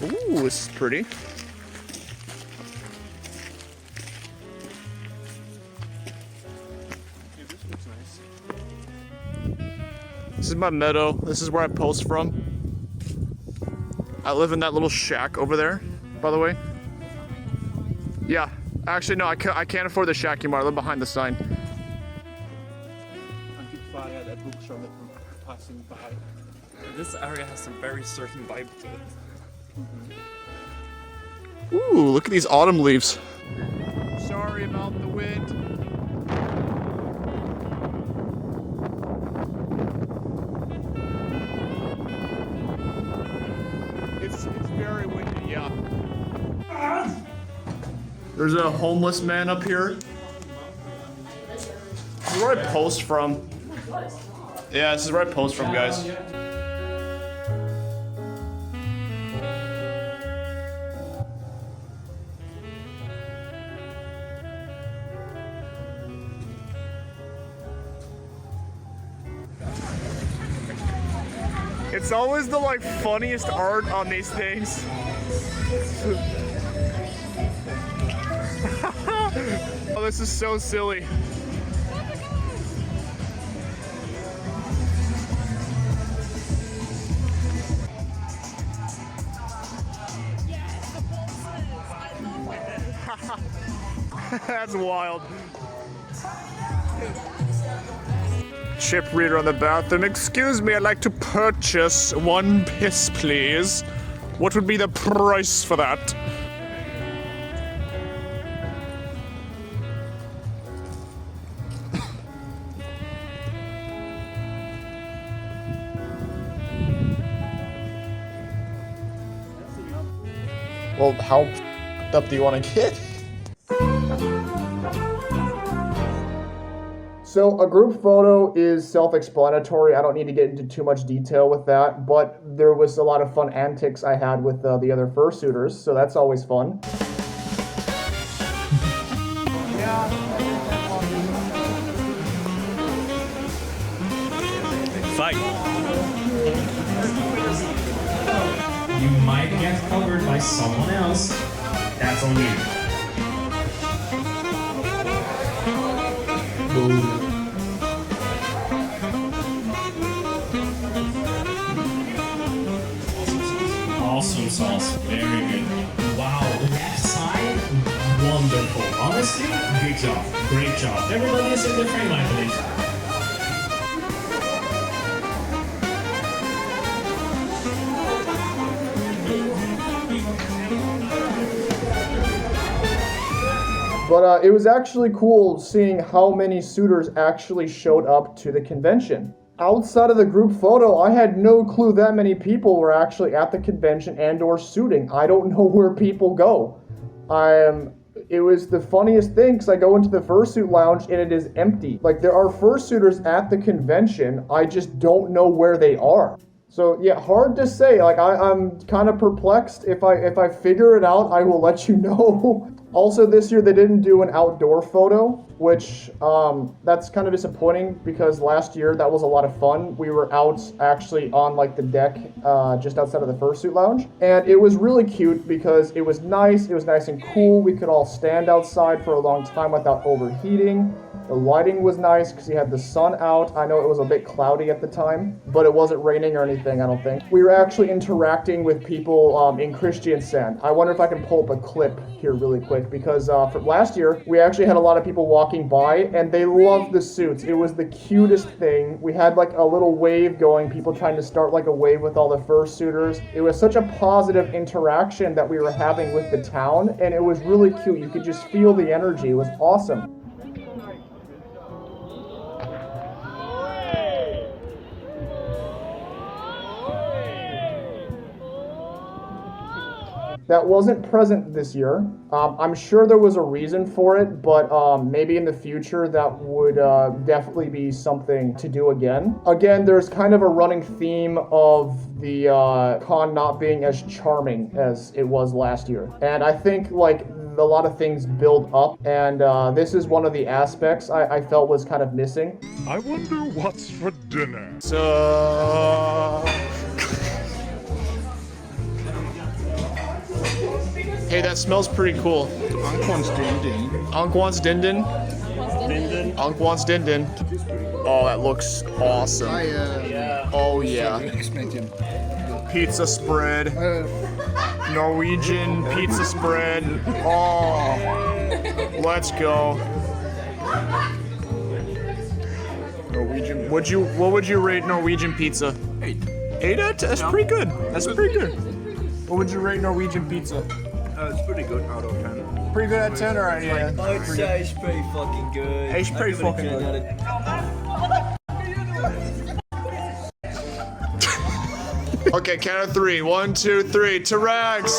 Ooh, this is pretty. This is my meadow. This is where I post from. I live in that little shack over there, by the way. Yeah, actually no, I can't afford the shack anymore. I live behind the sign.
This area has a very certain vibe to it.
Ooh, look at these autumn leaves. Sorry about the wind. It's very windy, yeah. There's a homeless man up here. This is where I post from. Yeah, this is where I post from, guys. It's always the like funniest art on these things. Oh, this is so silly. That's wild. Chip reader on the bathroom. Excuse me, I'd like to purchase one piss, please. What would be the price for that? Well, how up do you want to get?
So a group photo is self-explanatory. I don't need to get into too much detail with that, but there was a lot of fun antics I had with the other fursuiters, so that's always fun.
Fight. You might get covered by someone else. That's on you. Boom. Awesome sauce. Very good. Wow, left side, wonderful. Honestly, good job. Great job. Everybody is in the frame, I believe.
But it was actually cool seeing how many suitors actually showed up to the convention. Outside of the group photo, I had no clue that many people were actually at the convention and or suiting. I don't know where people go. It was the funniest thing because I go into the fursuit lounge and it is empty. Like, there are fursuiters at the convention, I just don't know where they are. So yeah, hard to say. Like, I'm kind of perplexed. If I figure it out, I will let you know. Also, this year they didn't do an outdoor photo, which that's kind of disappointing because last year that was a lot of fun. We were out actually on like the deck just outside of the fursuit lounge, and it was really cute because it was nice and cool. We could all stand outside for a long time without overheating. The lighting was nice because you had the sun out. I know it was a bit cloudy at the time, but it wasn't raining or anything, I don't think. We were actually interacting with people in Kristiansand. I wonder if I can pull up a clip here really quick because for last year, we actually had a lot of people walking by and they loved the suits. It was the cutest thing. We had like a little wave going, people trying to start like a wave with all the fursuiters. It was such a positive interaction that we were having with the town, and it was really cute. You could just feel the energy. It was awesome. that wasn't present this year. I'm sure there was a reason for it, but maybe in the future that would definitely be something to do again. Again, there's kind of a running theme of the con not being as charming as it was last year. And I think like a lot of things build up, and this is one of the aspects I felt was kind of missing.
I wonder what's for dinner.
Hey, that smells pretty cool.
Anquan's din-din.
Anquan's din-din? Anquan's din-din. Oh, that looks awesome. Oh, yeah. Pizza spread. Norwegian pizza spread. Oh, let's go. Norwegian. What would you rate Norwegian pizza? 8. 8 out of 10? That's pretty good. That's pretty good. What would you rate Norwegian pizza?
It's pretty good out of 10.
Pretty good at 10, alright, yeah.
I'd say it's pretty fucking good.
It's pretty fucking good. Okay, count of 3. 1, 2, 3. To Rags!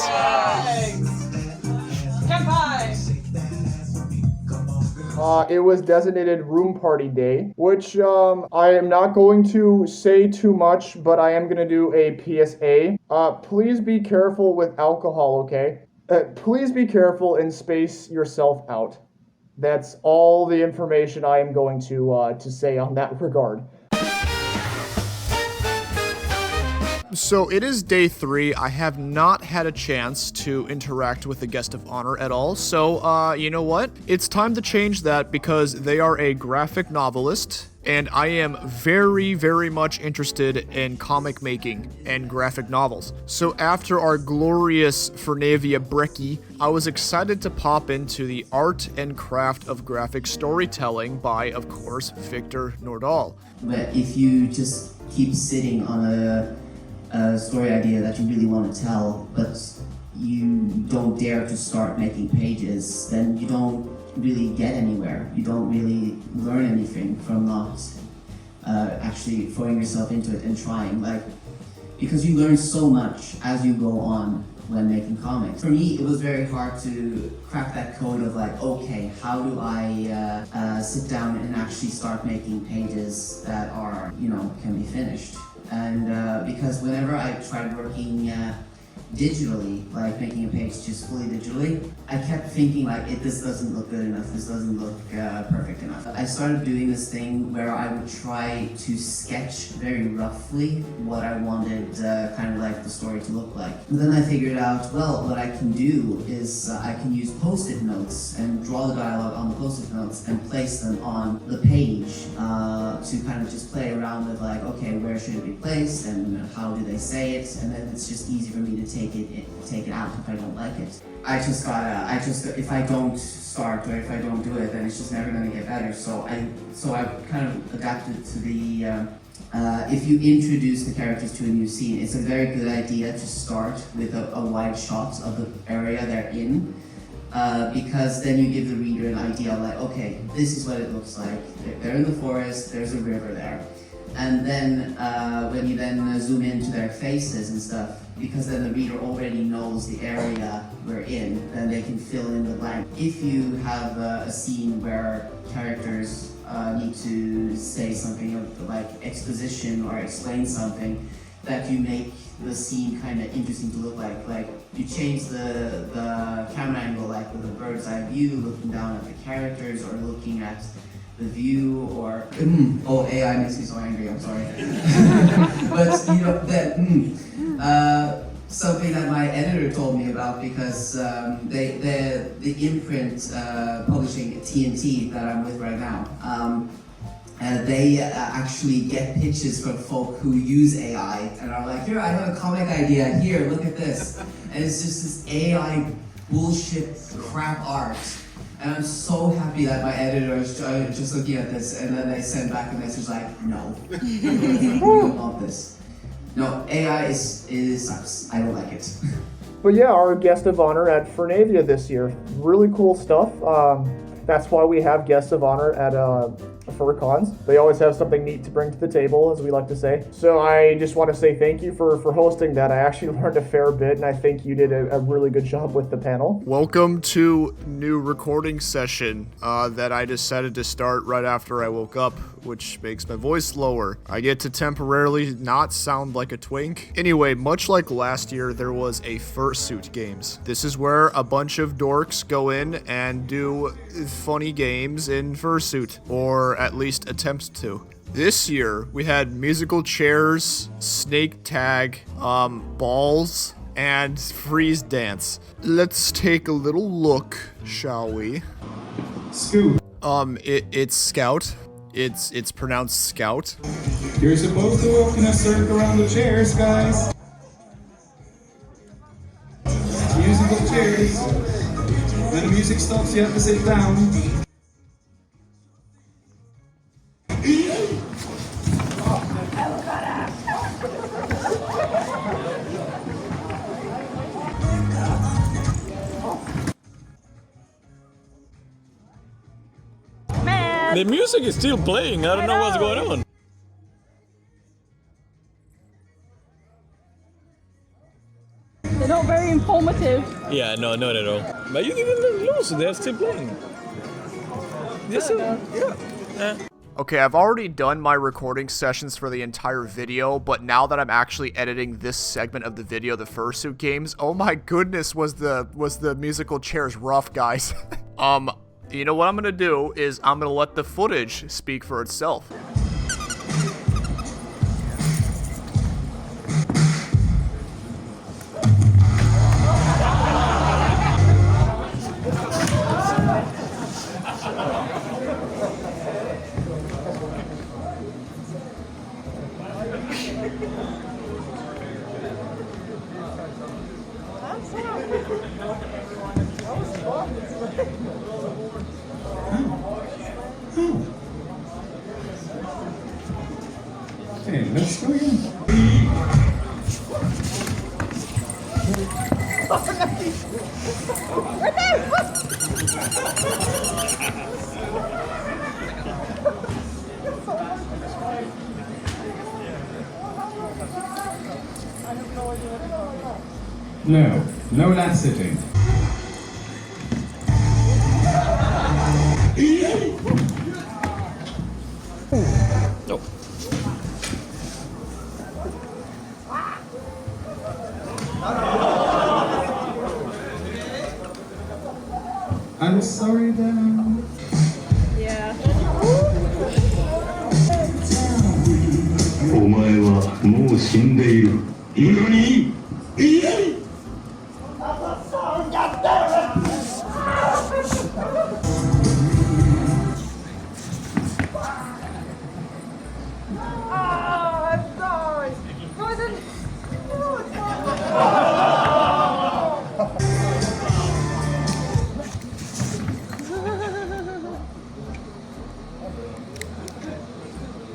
It was designated Room Party Day, which I am not going to say too much, but I am going to do a PSA. Please be careful with alcohol, okay? Please be careful and space yourself out. That's all the information I am going to say on that regard.
So it is day 3. I have not had a chance to interact with the guest of honor at all. So, you know what? It's time to change that because they are a graphic novelist, and I am very, very much interested in comic making and graphic novels. So after our glorious Furnavia brekkie, I was excited to pop into the art and craft of graphic storytelling by, of course, Victor Nordahl.
But if you just keep sitting on a story idea that you really want to tell, but you don't dare to start making pages, then you don't really get anywhere. You don't really learn anything from not actually throwing yourself into it and trying. Because you learn so much as you go on when making comics. For me, it was very hard to crack that code of okay, how do I sit down and actually start making pages that are, can be finished. And because whenever I tried working digitally, like making a page just fully digitally, I kept thinking this doesn't look good enough, this doesn't look perfect enough. I started doing this thing where I would try to sketch very roughly what I wanted kind of the story to look like. And then I figured out, well, what I can do is I can use post-it notes and draw the dialogue on the post-it notes and place them on the page to kind of just play around with okay, where should it be placed and how do they say it, and then it's just easy for me to take it out if I don't like it. If I don't start or if I don't do it, then it's just never going to get better. So I kind of adapted to the if you introduce the characters to a new scene, it's a very good idea to start with a wide shot of the area they're in, because then you give the reader an idea of okay, this is what it looks like. They're in the forest, there's a river there. And then when you then zoom into their faces and stuff, because then the reader already knows the area we're in, then they can fill in the blank. If you have a scene where characters need to say something like exposition or explain something, that you make the scene kind of interesting to look like you change the camera angle with a bird's eye view, looking down at the characters or looking at the view, or oh, AI makes me so angry, I'm sorry. But something that my editor told me about, because the imprint publishing TNT that I'm with right now, they actually get pitches from folk who use AI and are like, here, I have a comic idea, here, look at this. And it's just this AI bullshit crap art. And I'm so happy that my editor is just looking at this, and then they send back a message no, we don't want this. No, AI sucks. I don't like it.
But yeah, our guest of honor at Furnavia this year, really cool stuff. That's why we have guests of honor at fur cons. They always have something neat to bring to the table, as we like to say. So I just want to say thank you for hosting that. I actually learned a fair bit, and I think you did a really good job with the panel.
Welcome to new recording session that I decided to start right after I woke up, which makes my voice lower. I get to temporarily not sound like a twink. Anyway, much like last year, there was a Fursuit Games. This is where a bunch of dorks go in and do funny games in fursuit, or at least attempt to. This year, we had musical chairs, snake tag, balls, and freeze dance. Let's take a little look, shall we?
Scoot.
It's Scout. It's pronounced Scout.
You're supposed to walk in a circle around the chairs, guys. Musical chairs. When the music stops, you have to sit down.
The music is still playing. I don't know what's going on.
They're not very informative.
Yeah, no, not at all. But you didn't let loose. They're still playing. This is, yeah.
Okay, I've already done my recording sessions for the entire video, but now that I'm actually editing this segment of the video, the Fursuit Games, oh my goodness, was the musical chairs rough, guys. You know what I'm gonna do is I'm gonna let the footage speak for itself.
Okay, let's go again. No last sitting.
No.
I'm sorry, Dan.
Yeah.
お前はもう死んでいる。何？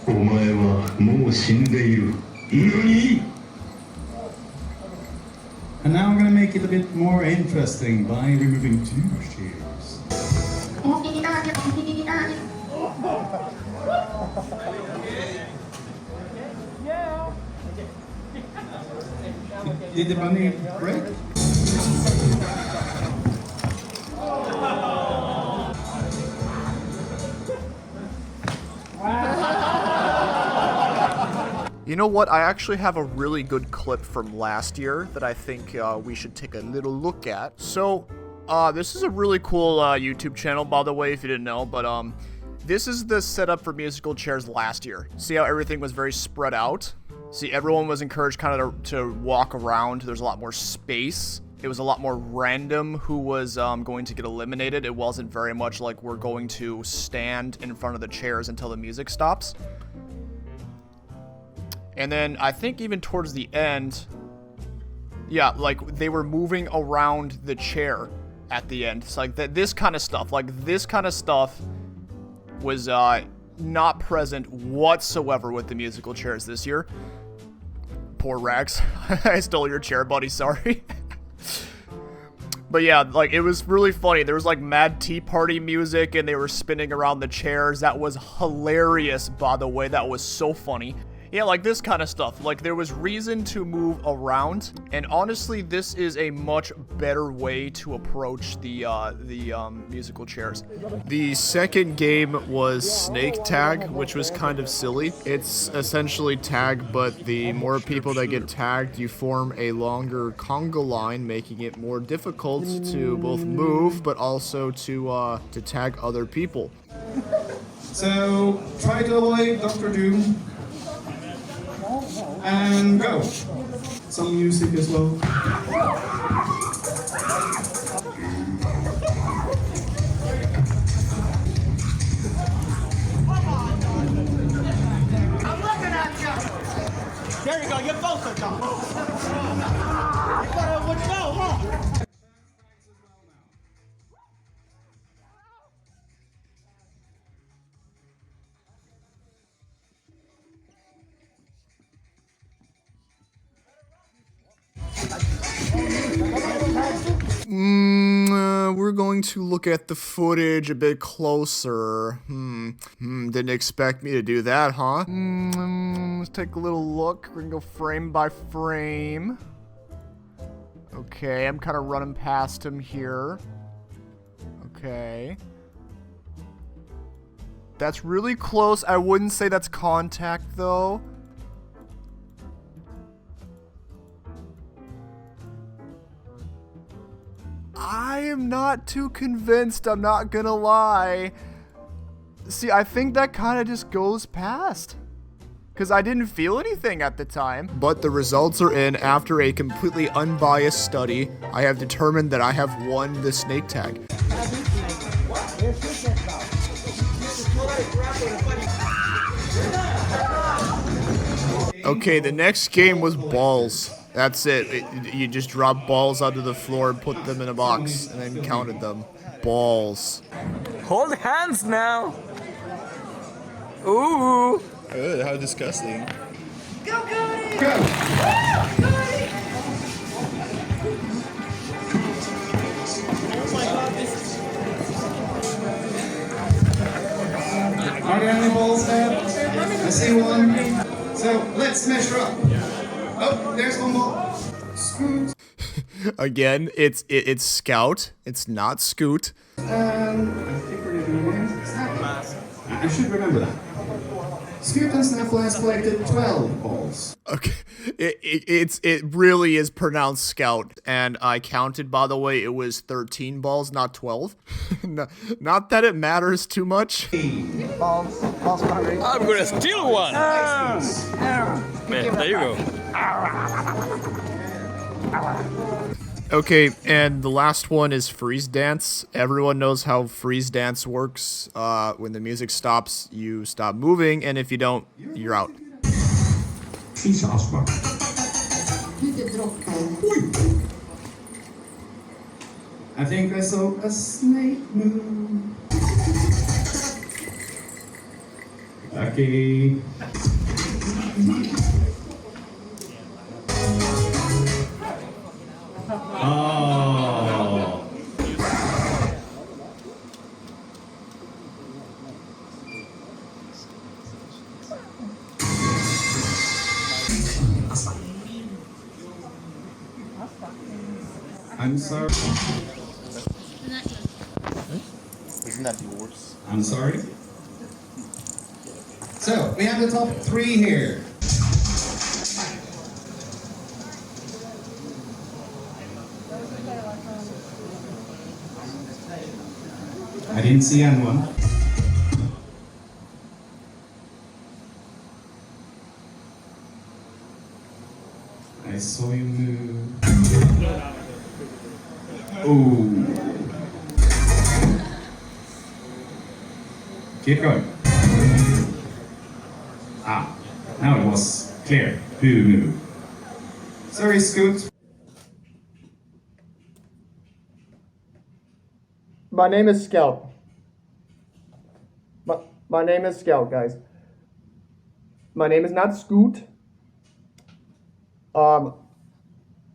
お前はもう死んでいる。何？
And now I'm gonna make it a bit more interesting by removing 2 chairs. Did the bunny break?
You know what? I actually have a really good clip from last year that I think we should take a little look at. So, this is a really cool YouTube channel, by the way, if you didn't know, but this is the setup for musical chairs last year. See how everything was very spread out? See, everyone was encouraged kind of to walk around. There's a lot more space. It was a lot more random who was going to get eliminated. It wasn't very much like we're going to stand in front of the chairs until the music stops. And then I think even towards the end, yeah, like they were moving around the chair at the end. It's like this kind of stuff, was not present whatsoever with the musical chairs this year. Poor Rags. I stole your chair, buddy, sorry. But yeah, like, it was really funny. There was, like, mad tea party music, and they were spinning around the chairs. That was hilarious, by the way. That was so funny. Yeah, like this kind of stuff. Like, there was reason to move around, and honestly, this is a much better way to approach the musical chairs. The second game was Snake Tag, which was kind of silly. It's essentially tag, but the more people that get tagged, you form a longer conga line, making it more difficult to both move, but also to tag other people.
So, try to avoid Dr. Doom. And go. Some music as well.
There you go, you're both are done. You better would know, huh?
We're going to look at the footage a bit closer. Didn't expect me to do that, huh? Let's take a little look. We're gonna go frame by frame. Okay, I'm kind of running past him here. Okay. That's really close. I wouldn't say that's contact, though. I am not too convinced, I'm not gonna lie. See, I think that kind of just goes past. Because I didn't feel anything at the time. But the results are in. After a completely unbiased study, I have determined that I have won the snake tag. Okay, the next game was balls. That's it. You just drop balls onto the floor and put them in a box, and then counted them. Balls.
Hold hands now. Ooh.
Ugh, how disgusting.
Go, Cody!
Go!
Oh my god, this is...
Are there any balls there? I see one. So let's measure up. Oh, there's one more. Scoot.
Again, it's Scout. It's not Scoot.
I think we're doing Snap. I should remember that. Scoot and Snaffle has collected 12 balls.
Okay, it really is pronounced Scout, and I counted, by the way, it was 13 balls, not 12. Not that it matters too much.
Balls behind. I'm gonna steal one. Man, there you go.
Okay, and the last one is freeze dance. Everyone knows how freeze dance works. When the music stops, you stop moving, and if you don't, you're out.
I think I saw a snake move. Lucky.
Oh.
I'm sorry.
Isn't that yours?
I'm sorry. So, we have the top 3 here. I didn't see anyone. I saw you move. Ooh. Keep going. Ah, now it was clear who moved. Sorry, Scoot.
My name is Scout. My name is Scout, guys. My name is not Scoot.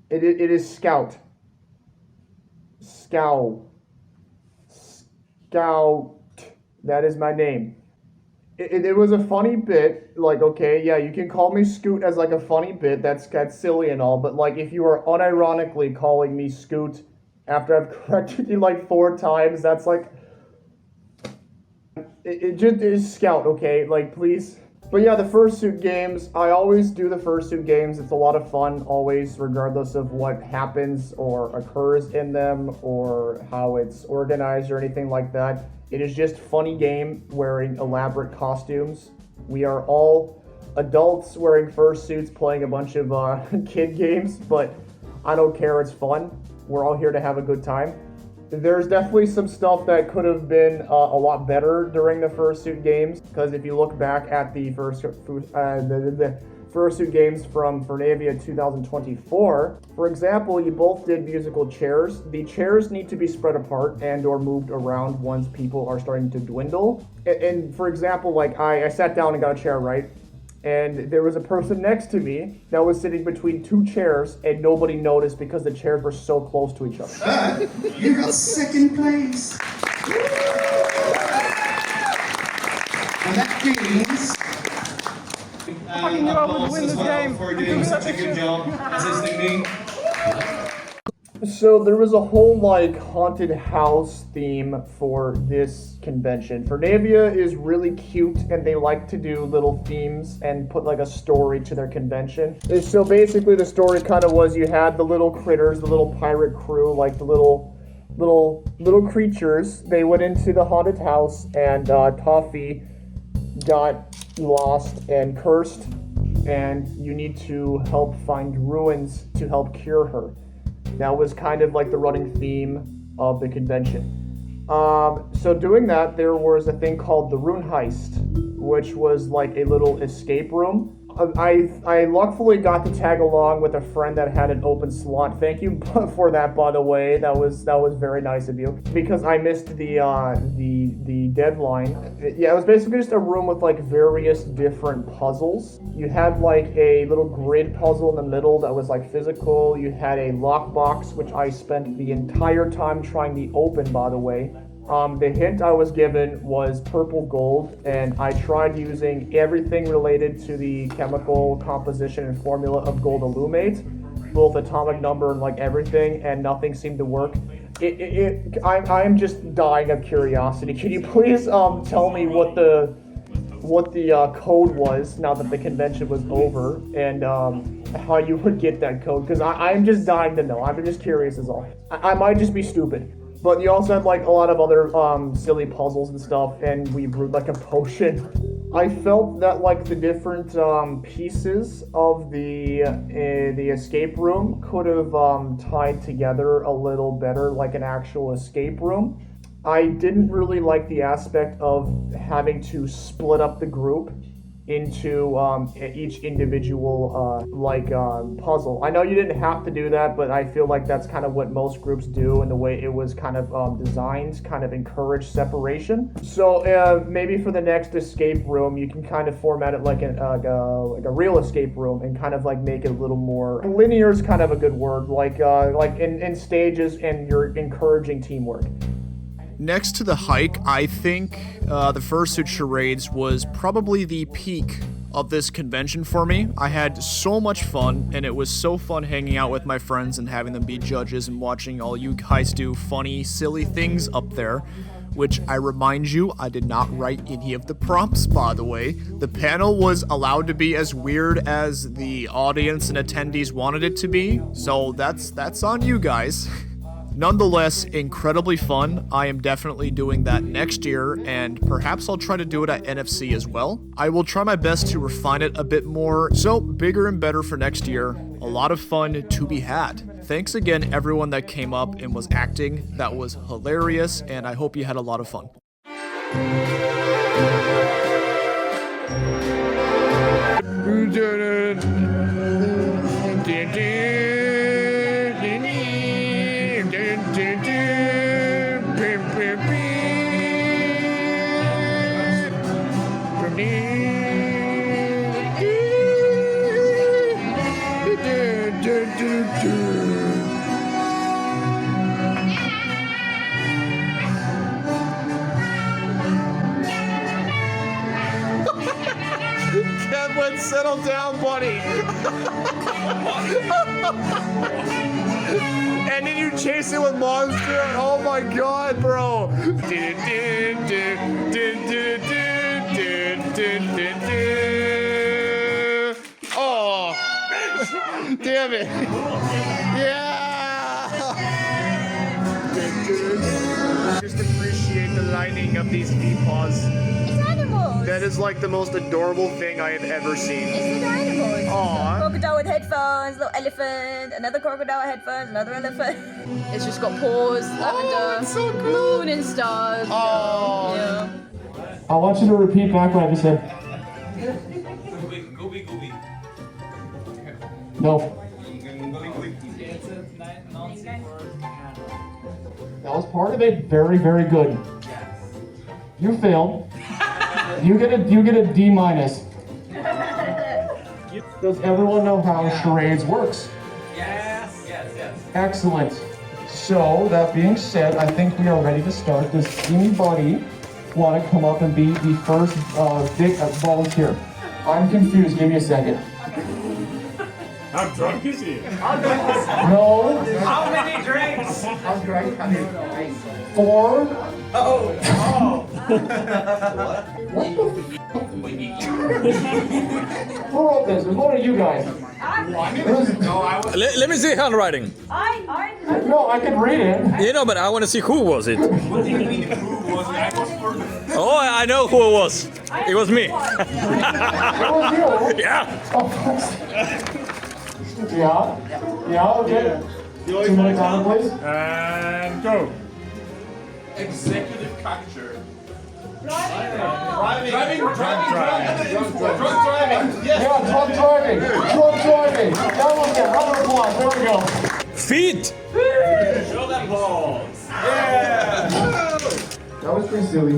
It is Scout. Scout. That is my name. It was a funny bit, like, okay, yeah, you can call me Scoot as, like, a funny bit, that's silly and all, but, like, if you are unironically calling me Scoot after I've corrected you, like, 4 times, that's, like, it just is Scout, okay, like, please. But yeah, the Fursuit Games, I always do the Fursuit Games, it's a lot of fun, always, regardless of what happens or occurs in them, or how it's organized or anything like that. It is just funny game wearing elaborate costumes. We are all adults wearing fursuits playing a bunch of kid games, but I don't care, it's fun. We're all here to have a good time. There's definitely some stuff that could have been a lot better during the Fursuit Games, because if you look back at the Fursuit Games from Furnavia 2024. For example, you both did musical chairs. The chairs need to be spread apart and or moved around once people are starting to dwindle. And for example, like I sat down and got a chair, right? And there was a person next to me that was sitting between 2 chairs and nobody noticed because the chairs were so close to each other.
You got 2nd place. And that means applause as well for doing such a good job assisting me.
So there was a whole like haunted house theme for this convention. Furnavia is really cute and they like to do little themes and put like a story to their convention. So basically the story kind of was you had the little critters, the little pirate crew, like the little creatures. They went into the haunted house and Toffee got lost and cursed, and you need to help find ruins to help cure her. That was kind of like the running theme of the convention. So doing that, there was a thing called the Rune Heist, which was like a little escape room. I luckily got to tag along with a friend that had an open slot. Thank you for that, by the way. That was very nice of you, because I missed the deadline. Yeah, it was basically just a room with like various different puzzles. You had like a little grid puzzle in the middle that was like physical. You had a lockbox, which I spent the entire time trying to open, by the way. The hint I was given was purple gold, and I tried using everything related to the chemical composition and formula of gold illumate, both atomic number and like everything, and nothing seemed to work. I'm just dying of curiosity. Can you please tell me what the code was now that the convention was over, and how you would get that code? Because I'm just dying to know. I'm just curious is all. I might just be stupid. But you also had like a lot of other silly puzzles and stuff, and we brewed like a potion. I felt that like the different pieces of the escape room could have tied together a little better, like an actual escape room. I didn't really like the aspect of having to split up the group into each individual puzzle. I know you didn't have to do that, but I feel like that's kind of what most groups do, and the way it was kind of designed kind of encourage separation. So maybe for the next escape room, you can kind of format it like a real escape room and kind of like make it a little more linear is kind of a good word, like in stages, and you're encouraging teamwork.
Next to the hike, I think the Fursuit Charades was probably the peak of this convention for me. I had so much fun, and it was so fun hanging out with my friends and having them be judges and watching all you guys do funny, silly things up there, which I remind you, I did not write any of the prompts, by the way. The panel was allowed to be as weird as the audience and attendees wanted it to be, so that's on you guys. Nonetheless, incredibly fun. I am definitely doing that next year, and perhaps I'll try to do it at NFC as well. I will try my best to refine it a bit more, so bigger and better for next year. A lot of fun to be had. Thanks again everyone that came up and was acting. That was hilarious, and I hope you had a lot of fun. Penguin, settle down, buddy. And then you chase it with Monster. Oh my god, bro. Oh, damn it. Yeah. Just appreciate the lining of these feet paws.
It's animals.
That is like the most adorable thing I have ever seen.
It's the animals.
Aww.
Crocodile with headphones, little elephant, another crocodile with headphones, another elephant. It's just got paws, lavender,
so
moon and stars.
Oh.
Yeah.
I want you to repeat back what I just said. No. That was part of it. Very, very good. You failed. You get a D-. Does everyone know how charades works?
Yes.
Excellent. So, that being said, I think we are ready to start. Does anybody want to come up and be the first volunteer? I'm confused. Give me a second.
How drunk is he?
No.
How many drinks?
How's Greg?
4.
Oh.
Who wrote this? It was one of you guys.
Let me see handwriting.
No, I can read it.
You know, but I want to see who was it. Oh, I know who it was. It was me.
It was you.
Yeah.
Yeah, okay. 2 minutes on, please.
And go.
Executive capture.
Yeah, drunk driving. That was it. Round of applause. There we go.
Feet.
Show them balls.
Yeah. That was pretty silly.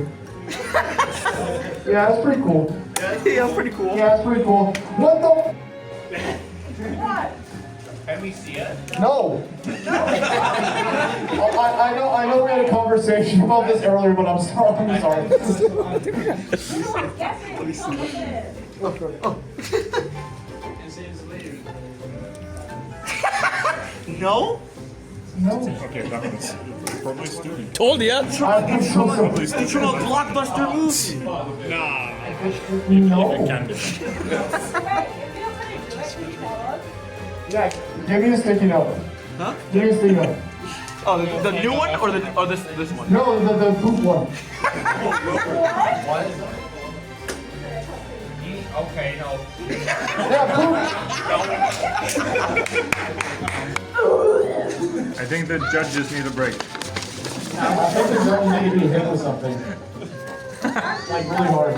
Yeah, that's pretty cool.
Yeah, that's pretty cool.
Yeah, that's pretty cool. What the?
What?
Can we see it?
No. I know we had a conversation about this earlier, but I'm sorry.
No?
No.
Okay, that one's probably stupid.
Told ya.
It's from a blockbuster movie.
Nah.
No.
It can be.
Yeah, give me the sticky note.
Huh?
Give me the sticky note.
Oh, the new one or this one?
No, the poop one.
What? Okay, no.
Yeah, poop.
I think the judges need a break.
I think the girl needed to be hit with something. Like really hard.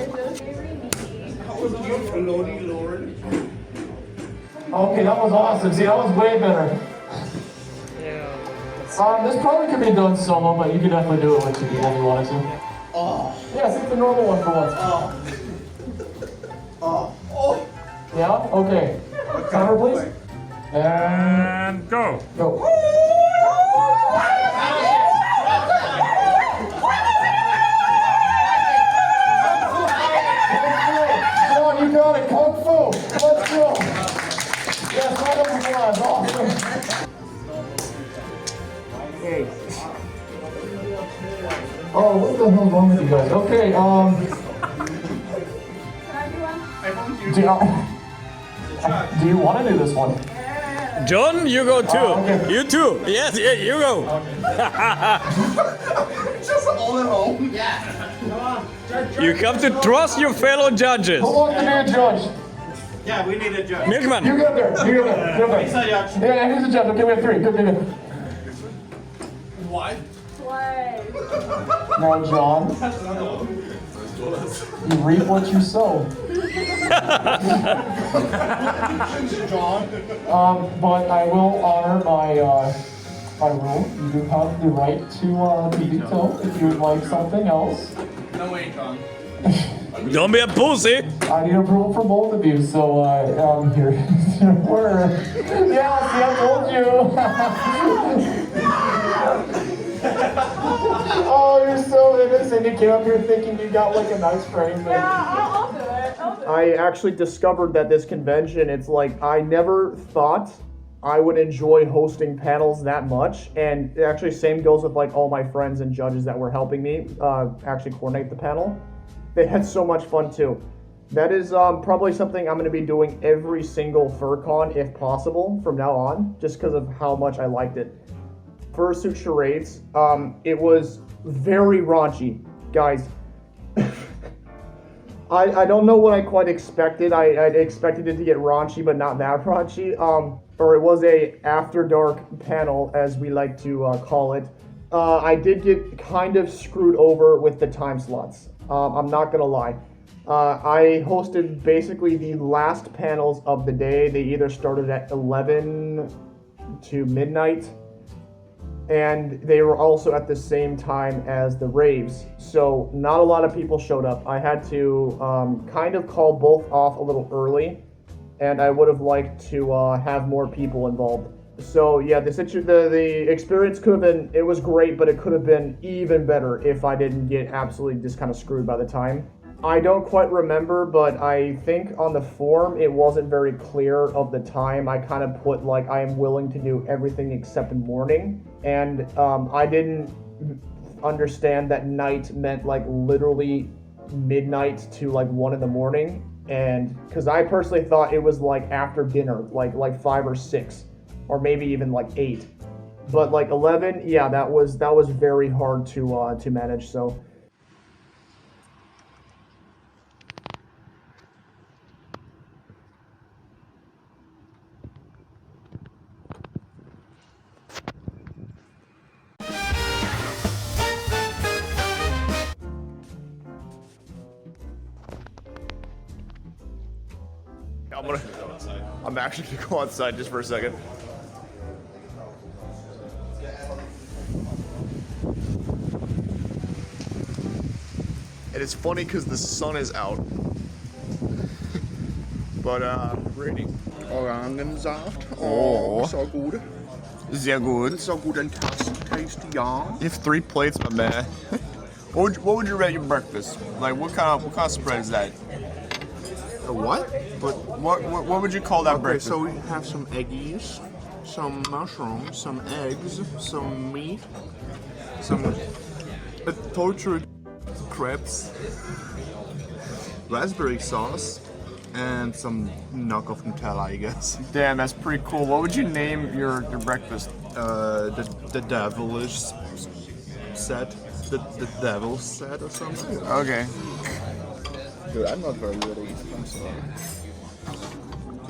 Okay, that was awesome. See, that was way better. This probably could be done solo, but you could definitely do it with 2 people if you wanted to.
Oh.
Yeah, it's the normal one for once.
Oh.
Yeah? Okay. Timer, please.
And go.
Go. Come on, you got it. Kung Fu. Let's go. Yes, right over the line. Awesome. Oh, what the hell's wrong with you guys? Okay, do you want to do this one?
John, you go too.
Okay.
You too. Yes, yeah, you go.
Just all at home. Yeah. Come on.
You come to trust your fellow judges.
Who wants to be a judge?
Yeah, we need a judge.
Milkman.
You get there. You get there. Get
He's a
there.
judge.
Yeah, here's the judge. Okay, we have 3. Good.
What?
Now, John, you reap what you sow. But I will honor my rule. You do have the right to veto if you would like something else.
No way, John.
Don't be a pussy.
I need approval from both of you, so here's your order. Yeah, see, I told you. Oh, you're so innocent. You came up here thinking you got like a nice frame.
Yeah, I'll do it.
I actually discovered that this convention, it's like, I never thought I would enjoy hosting panels that much, and actually same goes with like all my friends and judges that were helping me actually coordinate the panel. They had so much fun too. That is probably something I'm going to be doing every single FurCon if possible from now on, just because of how much I liked it. Fursuit Charades, it was very raunchy, guys. I don't know what I quite expected. I expected it to get raunchy, but not that raunchy. Or it was a after dark panel, as we like to call it. I did get kind of screwed over with the time slots. I'm not gonna lie. I hosted basically the last panels of the day. They either started at 11 to midnight, and they were also at the same time as the raves. So not a lot of people showed up. I had to kind of call both off a little early, and I would have liked to have more people involved. So yeah, the experience could have been, it was great, but it could have been even better if I didn't get absolutely just kind of screwed by the time. I don't quite remember, but I think on the form it wasn't very clear of the time. I kind of put like, I am willing to do everything except morning, and I didn't understand that night meant like literally midnight to like 1 in the morning, and because I personally thought it was like after dinner, like 5 or 6, or maybe even like 8, but like 11, yeah, that was very hard to manage. So.
I'm actually gonna go outside just for a second. And it's funny because the sun is out. But raining.
Orangensaft.
Oh,
so good.
Sehr gut.
So good and tasty, yeah.
You have 3 plates, my man. What would you rate your breakfast? Like, what kind of spread is that?
A what?
What would you call that breakfast?
So we have some eggies, some mushrooms, some eggs, some meat, some tortured crabs, raspberry sauce, and some knockoff Nutella, I guess.
Damn, that's pretty cool. What would you name your breakfast?
The devilish set. The devil's set or something.
Okay.
Dude, I'm not very good at eating, I'm sorry.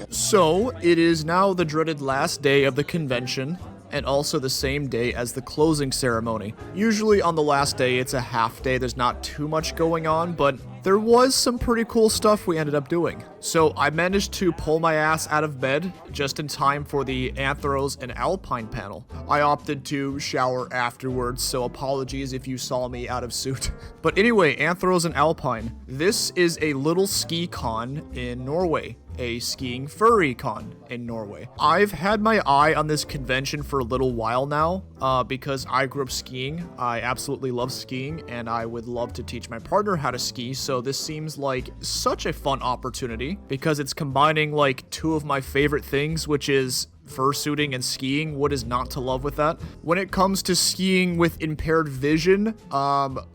So, it is now the dreaded last day of the convention, and also the same day as the closing ceremony. Usually on the last day, it's a half day, there's not too much going on, but there was some pretty cool stuff we ended up doing. So I managed to pull my ass out of bed just in time for the Anthros and Alpine panel. I opted to shower afterwards, so apologies if you saw me out of suit. But anyway, Anthros and Alpine. This is a little ski con in Norway. A skiing furry con in Norway. I've had my eye on this convention for a little while now because I grew up skiing. I absolutely love skiing and I would love to teach my partner how to ski, so this seems like such a fun opportunity because it's combining like 2 of my favorite things, which is fursuiting and skiing. What is not to love with that? When it comes to skiing with impaired vision,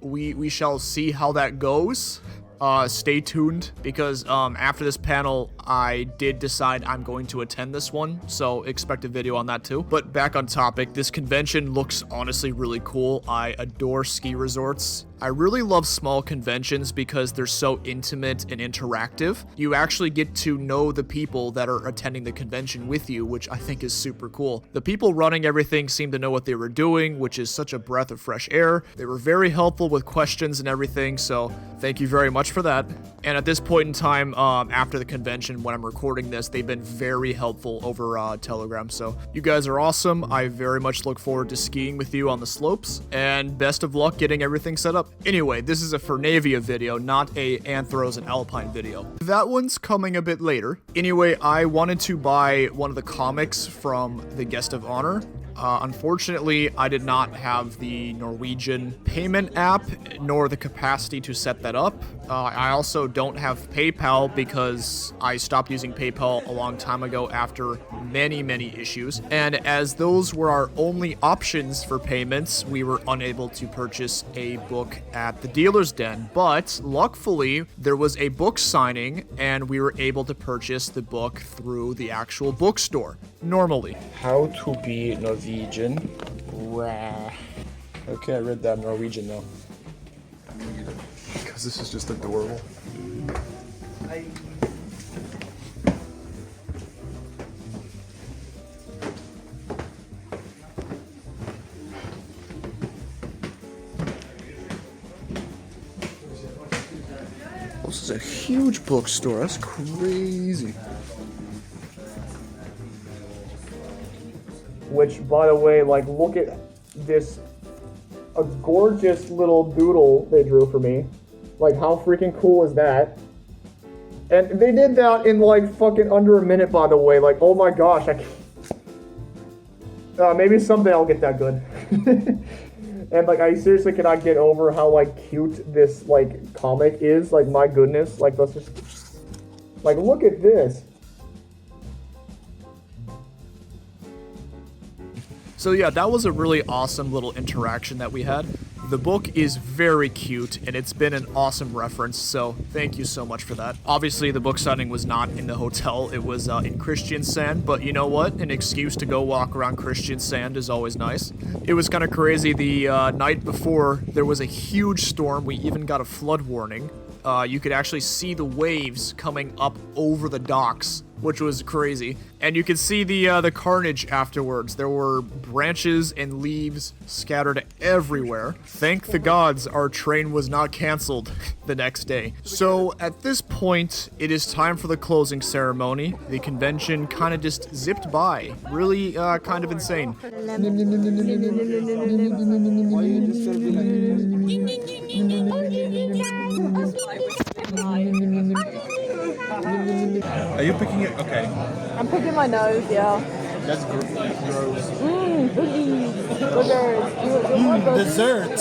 we shall see how that goes. Stay tuned because after this panel, I did decide I'm going to attend this one, so expect a video on that too. But back on topic, this convention looks honestly really cool. I adore ski resorts. I really love small conventions because they're so intimate and interactive. You actually get to know the people that are attending the convention with you, which I think is super cool. The people running everything seemed to know what they were doing, which is such a breath of fresh air. They were very helpful with questions and everything, so thank you very much for that. And at this point in time, after the convention, when I'm recording this, they've been very helpful over Telegram, so you guys are awesome. I very much look forward to skiing with you on the slopes, and best of luck getting everything set up. Anyway, this is a Furnavia video, not a Anthros and Alpine video. That one's coming a bit later. Anyway, I wanted to buy one of the comics from the Guest of Honor. Unfortunately, I did not have the Norwegian payment app, nor the capacity to set that up. I also don't have PayPal because I stopped using PayPal a long time ago after many, many issues. And as those were our only options for payments, we were unable to purchase a book at the dealer's den. But luckily, there was a book signing and we were able to purchase the book through the actual bookstore, normally.
How to be Norwegian. Okay, I read that in Norwegian now.
Because this is just adorable.
This is a huge bookstore. That's crazy. Which, by the way, like, look at this. A gorgeous little doodle they drew for me. Like, how freaking cool is that? And they did that in, like, fucking under a minute, by the way. Like, oh my gosh, I can't... maybe someday I'll get that good. And, like, I seriously cannot get over how, like, cute this, like, comic is. Like, my goodness. Like, let's just... Like, look at this.
So yeah, that was a really awesome little interaction that we had. The book is very cute, and it's been an awesome reference, so thank you so much for that. Obviously, the book signing was not in the hotel, it was in Kristiansand, but you know what? An excuse to go walk around Kristiansand is always nice. It was kind of crazy. The night before, there was a huge storm. We even got a flood warning. You could actually see the waves coming up over the docks, which was crazy. And you could see the carnage afterwards. There were branches and leaves scattered everywhere. Thank the gods our train was not canceled the next day. So at this point, it is time for the closing ceremony. The convention kind of just zipped by. Really kind of insane.
Are you picking it? Okay.
I'm picking my nose, yeah.
That's gross.
Cookies. Boogers.
Dessert.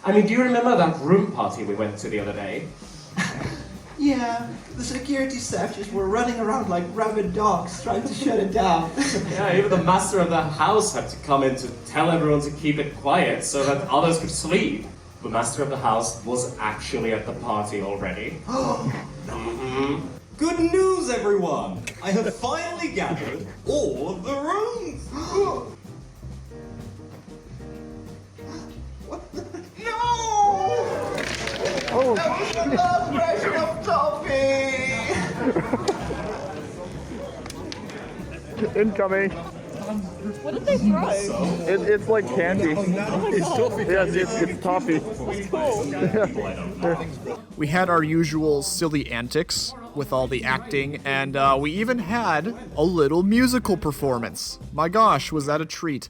I mean, do you remember that room party we went to the other day?
Yeah, the security staff just were running around like rabid dogs trying to shut it down.
Yeah, even the master of the house had to come in to tell everyone to keep it quiet so that others could sleep. The master of the house was actually at the party already.
Good news, everyone! I have finally gathered all of the rooms!
No! Oh! That was the last version of toffee!
Incoming.
What did they throw?
It's like candy.
It's toffee.
Yes, it's toffee.
That's cool.
We had our usual silly antics with all the acting, and we even had a little musical performance. My gosh, was that a treat.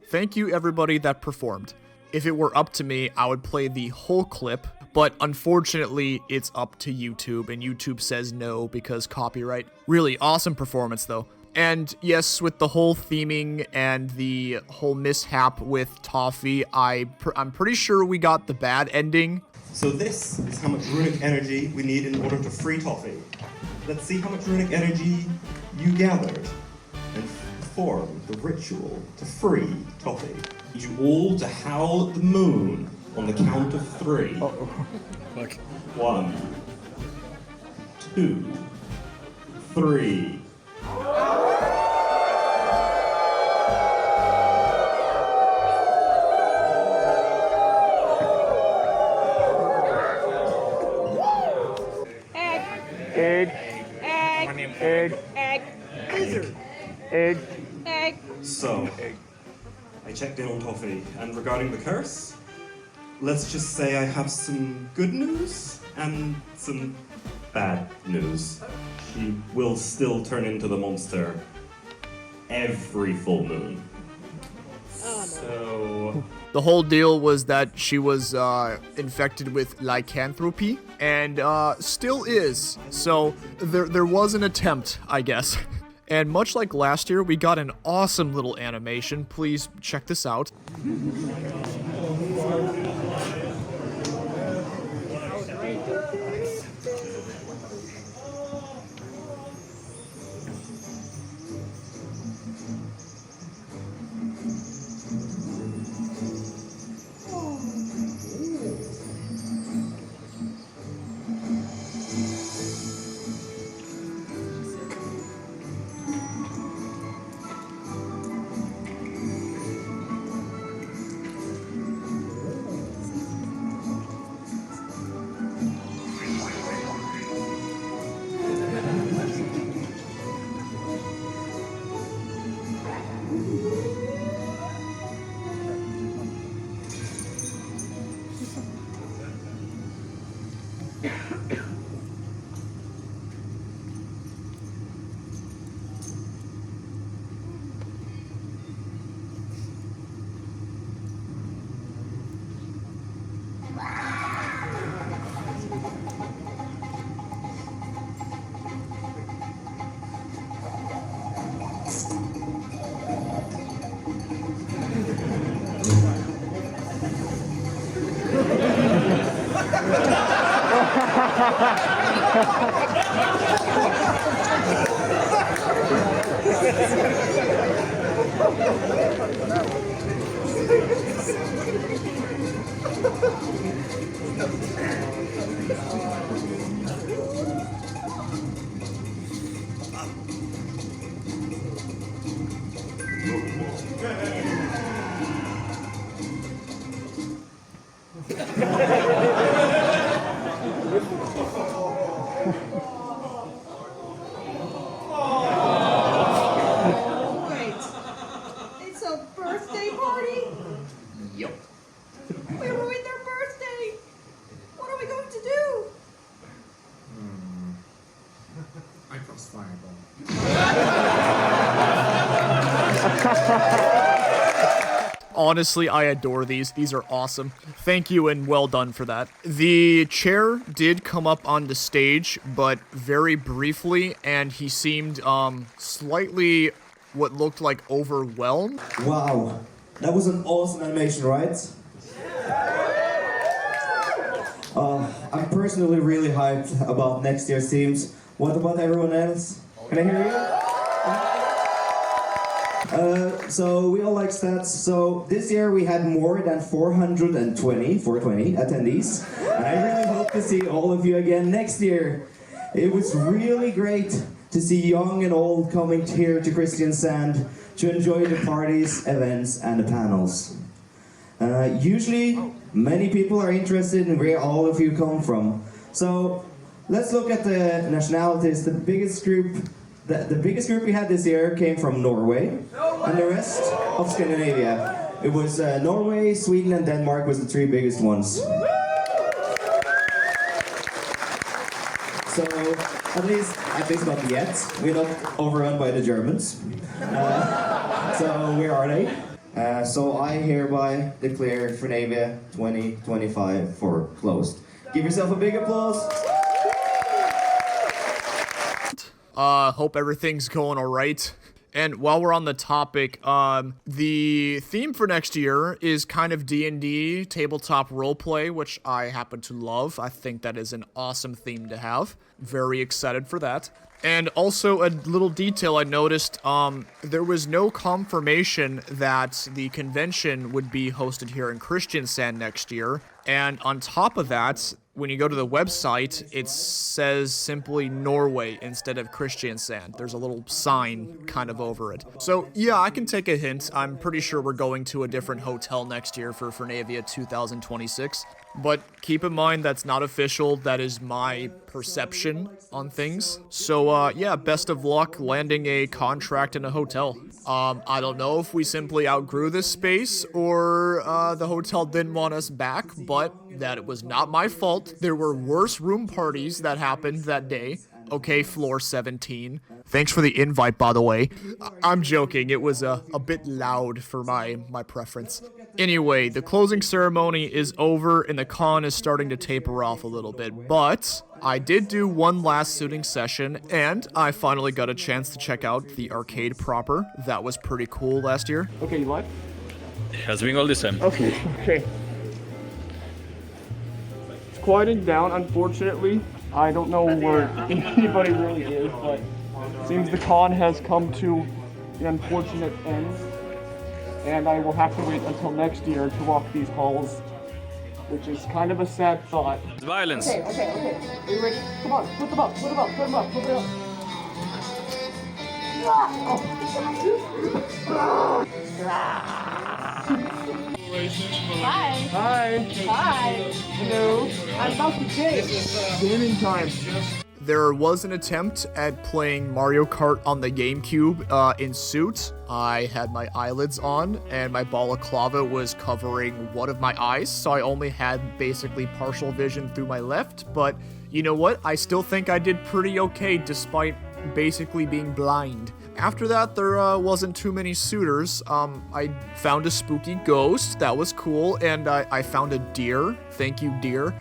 Thank you everybody that performed. If it were up to me, I would play the whole clip, but unfortunately, it's up to YouTube, and YouTube says no because copyright. Really awesome performance though. And yes, with the whole theming and the whole mishap with Toffee, I'm pretty sure we got the bad ending.
So this is how much runic energy we need in order to free Toffee. Let's see how much runic energy you gathered and perform the ritual to free Toffee. I need you all to howl at the moon on the count of 3.
Fuck.
1, 2, 3.
Egg.
Egg.
Egg.
Egg.
Egg.
Egg.
So, I checked in on Toffee, and regarding the curse, let's just say I have some good news and some bad news. She will still turn into the monster every full moon. So...
The whole deal was that she was infected with lycanthropy, and still is. So there was an attempt, I guess. And much like last year, we got an awesome little animation. Please check this out.
It's a birthday party?
Yep.
We ruined their birthday. What are we going to do?
I crossed fireball.
Honestly, I adore these. These are awesome. Thank you and well done for that. The chair did come up on the stage, but very briefly, and he seemed slightly what looked like overwhelmed.
Wow, that was an awesome animation, right? I'm personally really hyped about next year's themes. What about everyone else? Can I hear you? So we all like stats. So this year we had more than 420 attendees, and I really hope to see all of you again next year. It was really great to see young and old coming here to Christian Sand to enjoy the parties, events, and the panels. Usually, many people are interested in where all of you come from. So let's look at the nationalities. The biggest group we had this year came from Norway, and the rest of Scandinavia. It was Norway, Sweden, and Denmark was the three biggest ones. So at least not yet. We're not overrun by the Germans. So where are they? So I hereby declare Furnavia 2025 for closed. Give yourself a big applause.
Hope everything's going all right. And while we're on the topic, the theme for next year is kind of D&D tabletop roleplay, which I happen to love. I think that is an awesome theme to have. Very excited for that. And also a little detail I noticed, there was no confirmation that the convention would be hosted here in Christian Sand next year. And on top of that, when you go to the website, it says simply Norway instead of Christian Sand. There's a little sign kind of over it. So yeah, I can take a hint. I'm pretty sure we're going to a different hotel next year for Furnavia 2026. But keep in mind that's not official, that is my perception on things. So yeah, best of luck landing a contract in a hotel. I don't know if we simply outgrew this space or the hotel didn't want us back, but that was not my fault. There were worse room parties that happened that day. Okay, floor 17. Thanks for the invite, by the way. I'm joking, it was a bit loud for my preference. Anyway, the closing ceremony is over and the con is starting to taper off a little bit, but I did do one last suiting session and I finally got a chance to check out the arcade proper. That was pretty cool last year.
Okay, you live?
It has been all the same.
Okay. It's quieting down, unfortunately. I don't know where anybody really is, but it seems the con has come to an unfortunate end. And I will have to wait until next year to walk these halls, which is kind of a sad thought.
It's violence.
Okay. Are you ready? Come on, put them up. Hi. Hello. I'm about to game. Gaming time.
There was an attempt at playing Mario Kart on the GameCube in suit. I had my eyelids on and my balaclava was covering one of my eyes, so I only had basically partial vision through my left, but you know what? I still think I did pretty okay despite basically being blind. After that, there wasn't too many suitors. I found a spooky ghost, that was cool, and I found a deer. Thank you, deer.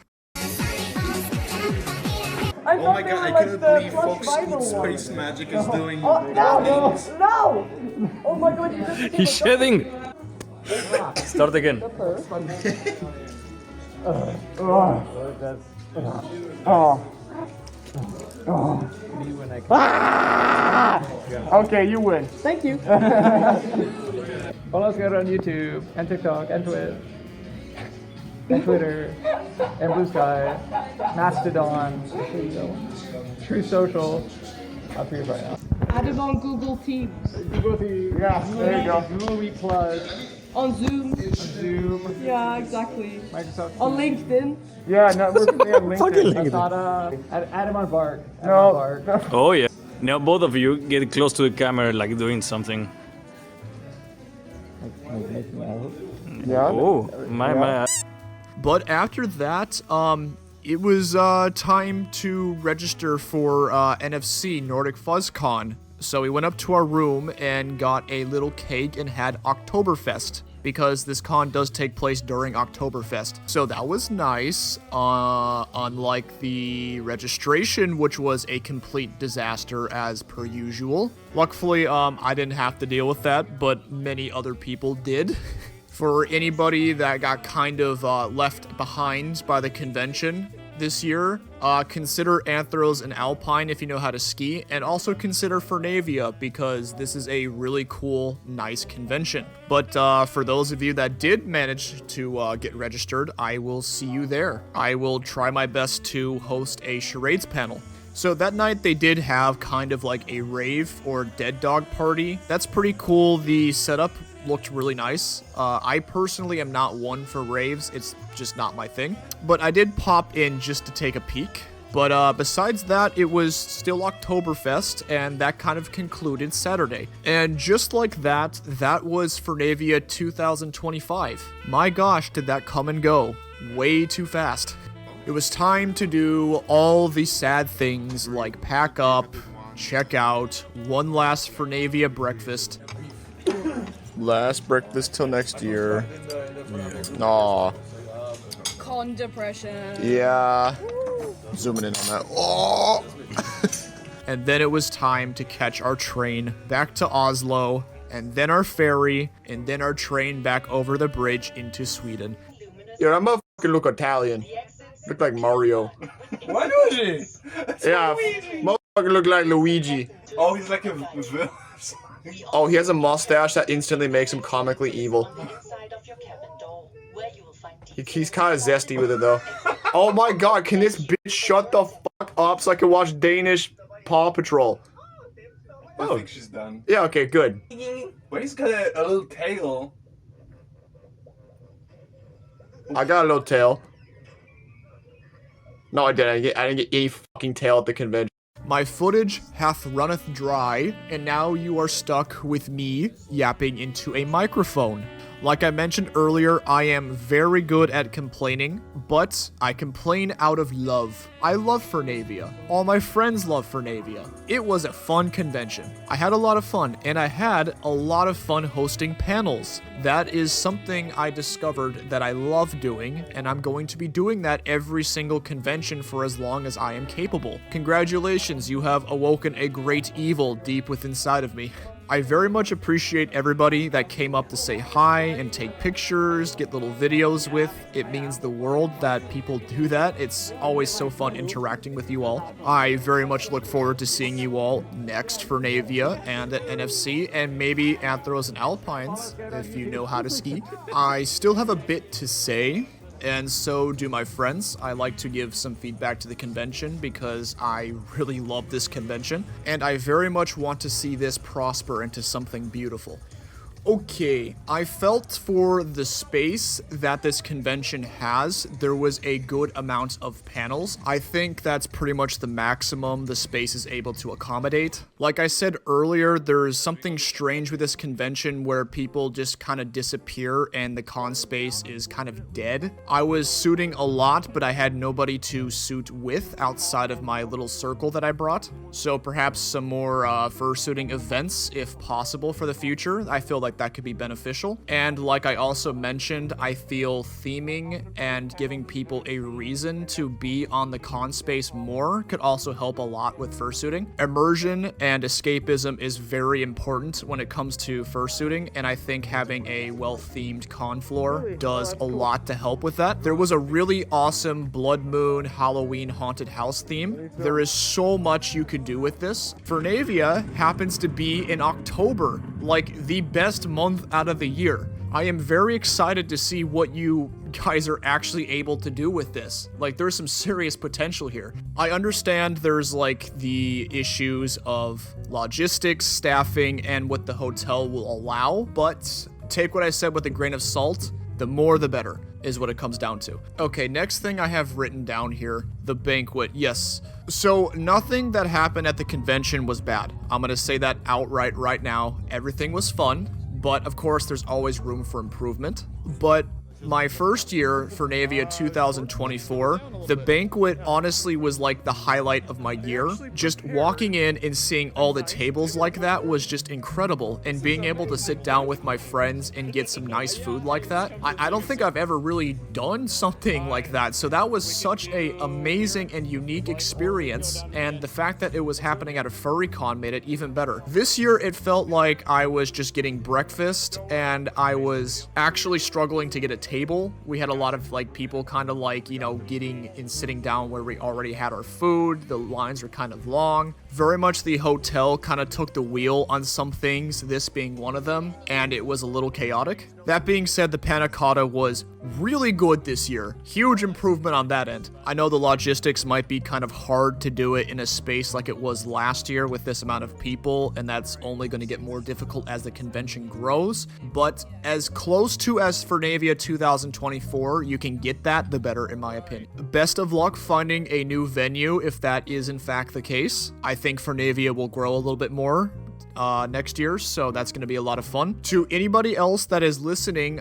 Oh my god, I couldn't believe Fox Space Magic is doing
No! Oh my god, you just
He's shedding! Start again.
Okay, you win.
Thank you. Follow us on YouTube and TikTok and Twitch and Twitter and Blue Sky, Mastodon, True Social. Up here right now.
Add it on Google Teams.
Google Teams.
Yeah, there you go.
Google Meet Plus.
On Zoom.
Zoom.
Yeah, exactly.
Microsoft.
On LinkedIn.
Yeah, no, we're on LinkedIn.
That's not add him on Bark.
No.
Oh yeah. Now both of you get close to the camera like doing something.
Yeah.
Oh, my.
But after that, it was time to register for NFC, Nordic FuzzCon. So we went up to our room and got a little cake and had Oktoberfest, because this con does take place during Oktoberfest. So that was nice, unlike the registration, which was a complete disaster as per usual. Luckily, I didn't have to deal with that, but many other people did. For anybody that got kind of left behind by the convention this year, consider Anthros and Alpine if you know how to ski, and also consider Furnavia because this is a really cool, nice convention. But for those of you that did manage to get registered, I will see you there. I will try my best to host a charades panel. So that night they did have kind of like a rave or dead dog party. That's pretty cool. The setup looked really nice. I personally am not one for raves, it's just not my thing. But I did pop in just to take a peek. But besides that, it was still Oktoberfest, and that kind of concluded Saturday. And just like that, that was Furnavia 2025. My gosh, did that come and go. Way too fast. It was time to do all the sad things like pack up, check out, one last Furnavia breakfast.
Last breakfast till next year. Aw.
Con depression.
Yeah. Zooming in on that. Oh.
And then it was time to catch our train back to Oslo, and then our ferry, and then our train back over the bridge into Sweden.
Yeah, that motherfucker look Italian. Look like Mario.
Why does he?
Yeah, motherfucker look like Luigi.
Oh, he's like a villain.
Oh, he has a mustache that instantly makes him comically evil. He's kind of zesty with it, though. Oh my god, can this bitch shut the fuck up so I can watch Danish Paw Patrol?
I think she's done.
Yeah, okay, good.
But he's got a little tail.
I got a little tail.
No, I didn't. I didn't get any fucking tail at the convention. My footage hath runneth dry, and now you are stuck with me yapping into a microphone. Like I mentioned earlier, I am very good at complaining, but I complain out of love. I love Furnavia. All my friends love Furnavia. It was a fun convention. I had a lot of fun, and I had a lot of fun hosting panels. That is something I discovered that I love doing, and I'm going to be doing that every single convention for as long as I am capable. Congratulations, you have awoken a great evil deep within inside of me. I very much appreciate everybody that came up to say hi and take pictures, get little videos with. It means the world that people do that. It's always so fun interacting with you all. I very much look forward to seeing you all next for Furnavia and at NFC and maybe at Throws and Alpines if you know how to ski. I still have a bit to say. And so do my friends. I like to give some feedback to the convention because I really love this convention, and I very much want to see this prosper into something beautiful. Okay, I felt for the space that this convention has, there was a good amount of panels. I think that's pretty much the maximum the space is able to accommodate. Like I said earlier, there's something strange with this convention where people just kind of disappear and the con space is kind of dead. I was suiting a lot, but I had nobody to suit with outside of my little circle that I brought. So perhaps some more fursuiting events, if possible, for the future. I feel like that could be beneficial. And like I also mentioned, I feel theming and giving people a reason to be on the con space more could also help a lot with fursuiting. Immersion and escapism is very important when it comes to fursuiting, and I think having a well-themed con floor does a lot to help with that. There was a really awesome Blood Moon Halloween haunted house theme. There is so much you could do with this. Furnavia happens to be in October, like the best month out of the year. I am very excited to see what you guys are actually able to do with this. Like, there's some serious potential here. I understand there's like the issues of logistics, staffing, and what the hotel will allow, but take what I said with a grain of salt. The more the better is what it comes down to. Okay, next thing I have written down here, the banquet. Yes. So nothing that happened at the convention was bad. I'm gonna say that outright right now. Everything was fun, but of course there's always room for improvement. But my first year for Furnavia 2024, the banquet honestly was like the highlight of my year. Just walking in and seeing all the tables like that was just incredible, and being able to sit down with my friends and get some nice food like that. I don't think I've ever really done something like that, so that was such a amazing and unique experience, and the fact that it was happening at a FurryCon made it even better. This year it felt like I was just getting breakfast and I was actually struggling to get a table. We had a lot of like people kind of like, you know, getting and sitting down where we already had our food. The lines were kind of long. Very much the hotel kind of took the wheel on some things, this being one of them, and it was a little chaotic. That being said, the panna cotta was really good this year. Huge improvement on that end. I know the logistics might be kind of hard to do it in a space like it was last year with this amount of people, and that's only going to get more difficult as the convention grows, but as close to as Furnavia 2024 you can get that, the better in my opinion. Best of luck finding a new venue if that is in fact the case. I think Furnavia will grow a little bit more next year, so that's going to be a lot of fun. To anybody else that is listening,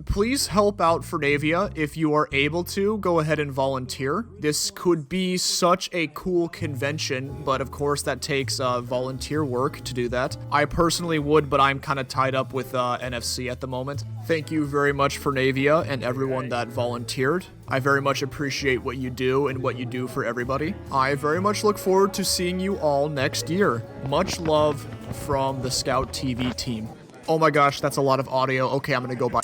please help out Furnavia. If you are able to, go ahead and volunteer. This could be such a cool convention, but of course that takes volunteer work to do that. I personally would, but I'm kind of tied up with NFC at the moment. Thank you very much Furnavia and everyone that volunteered. I very much appreciate what you do and what you do for everybody. I very much look forward to seeing you all next year. Much love from the SkoutTV team. Oh my gosh, that's a lot of audio. Okay, I'm gonna go bye.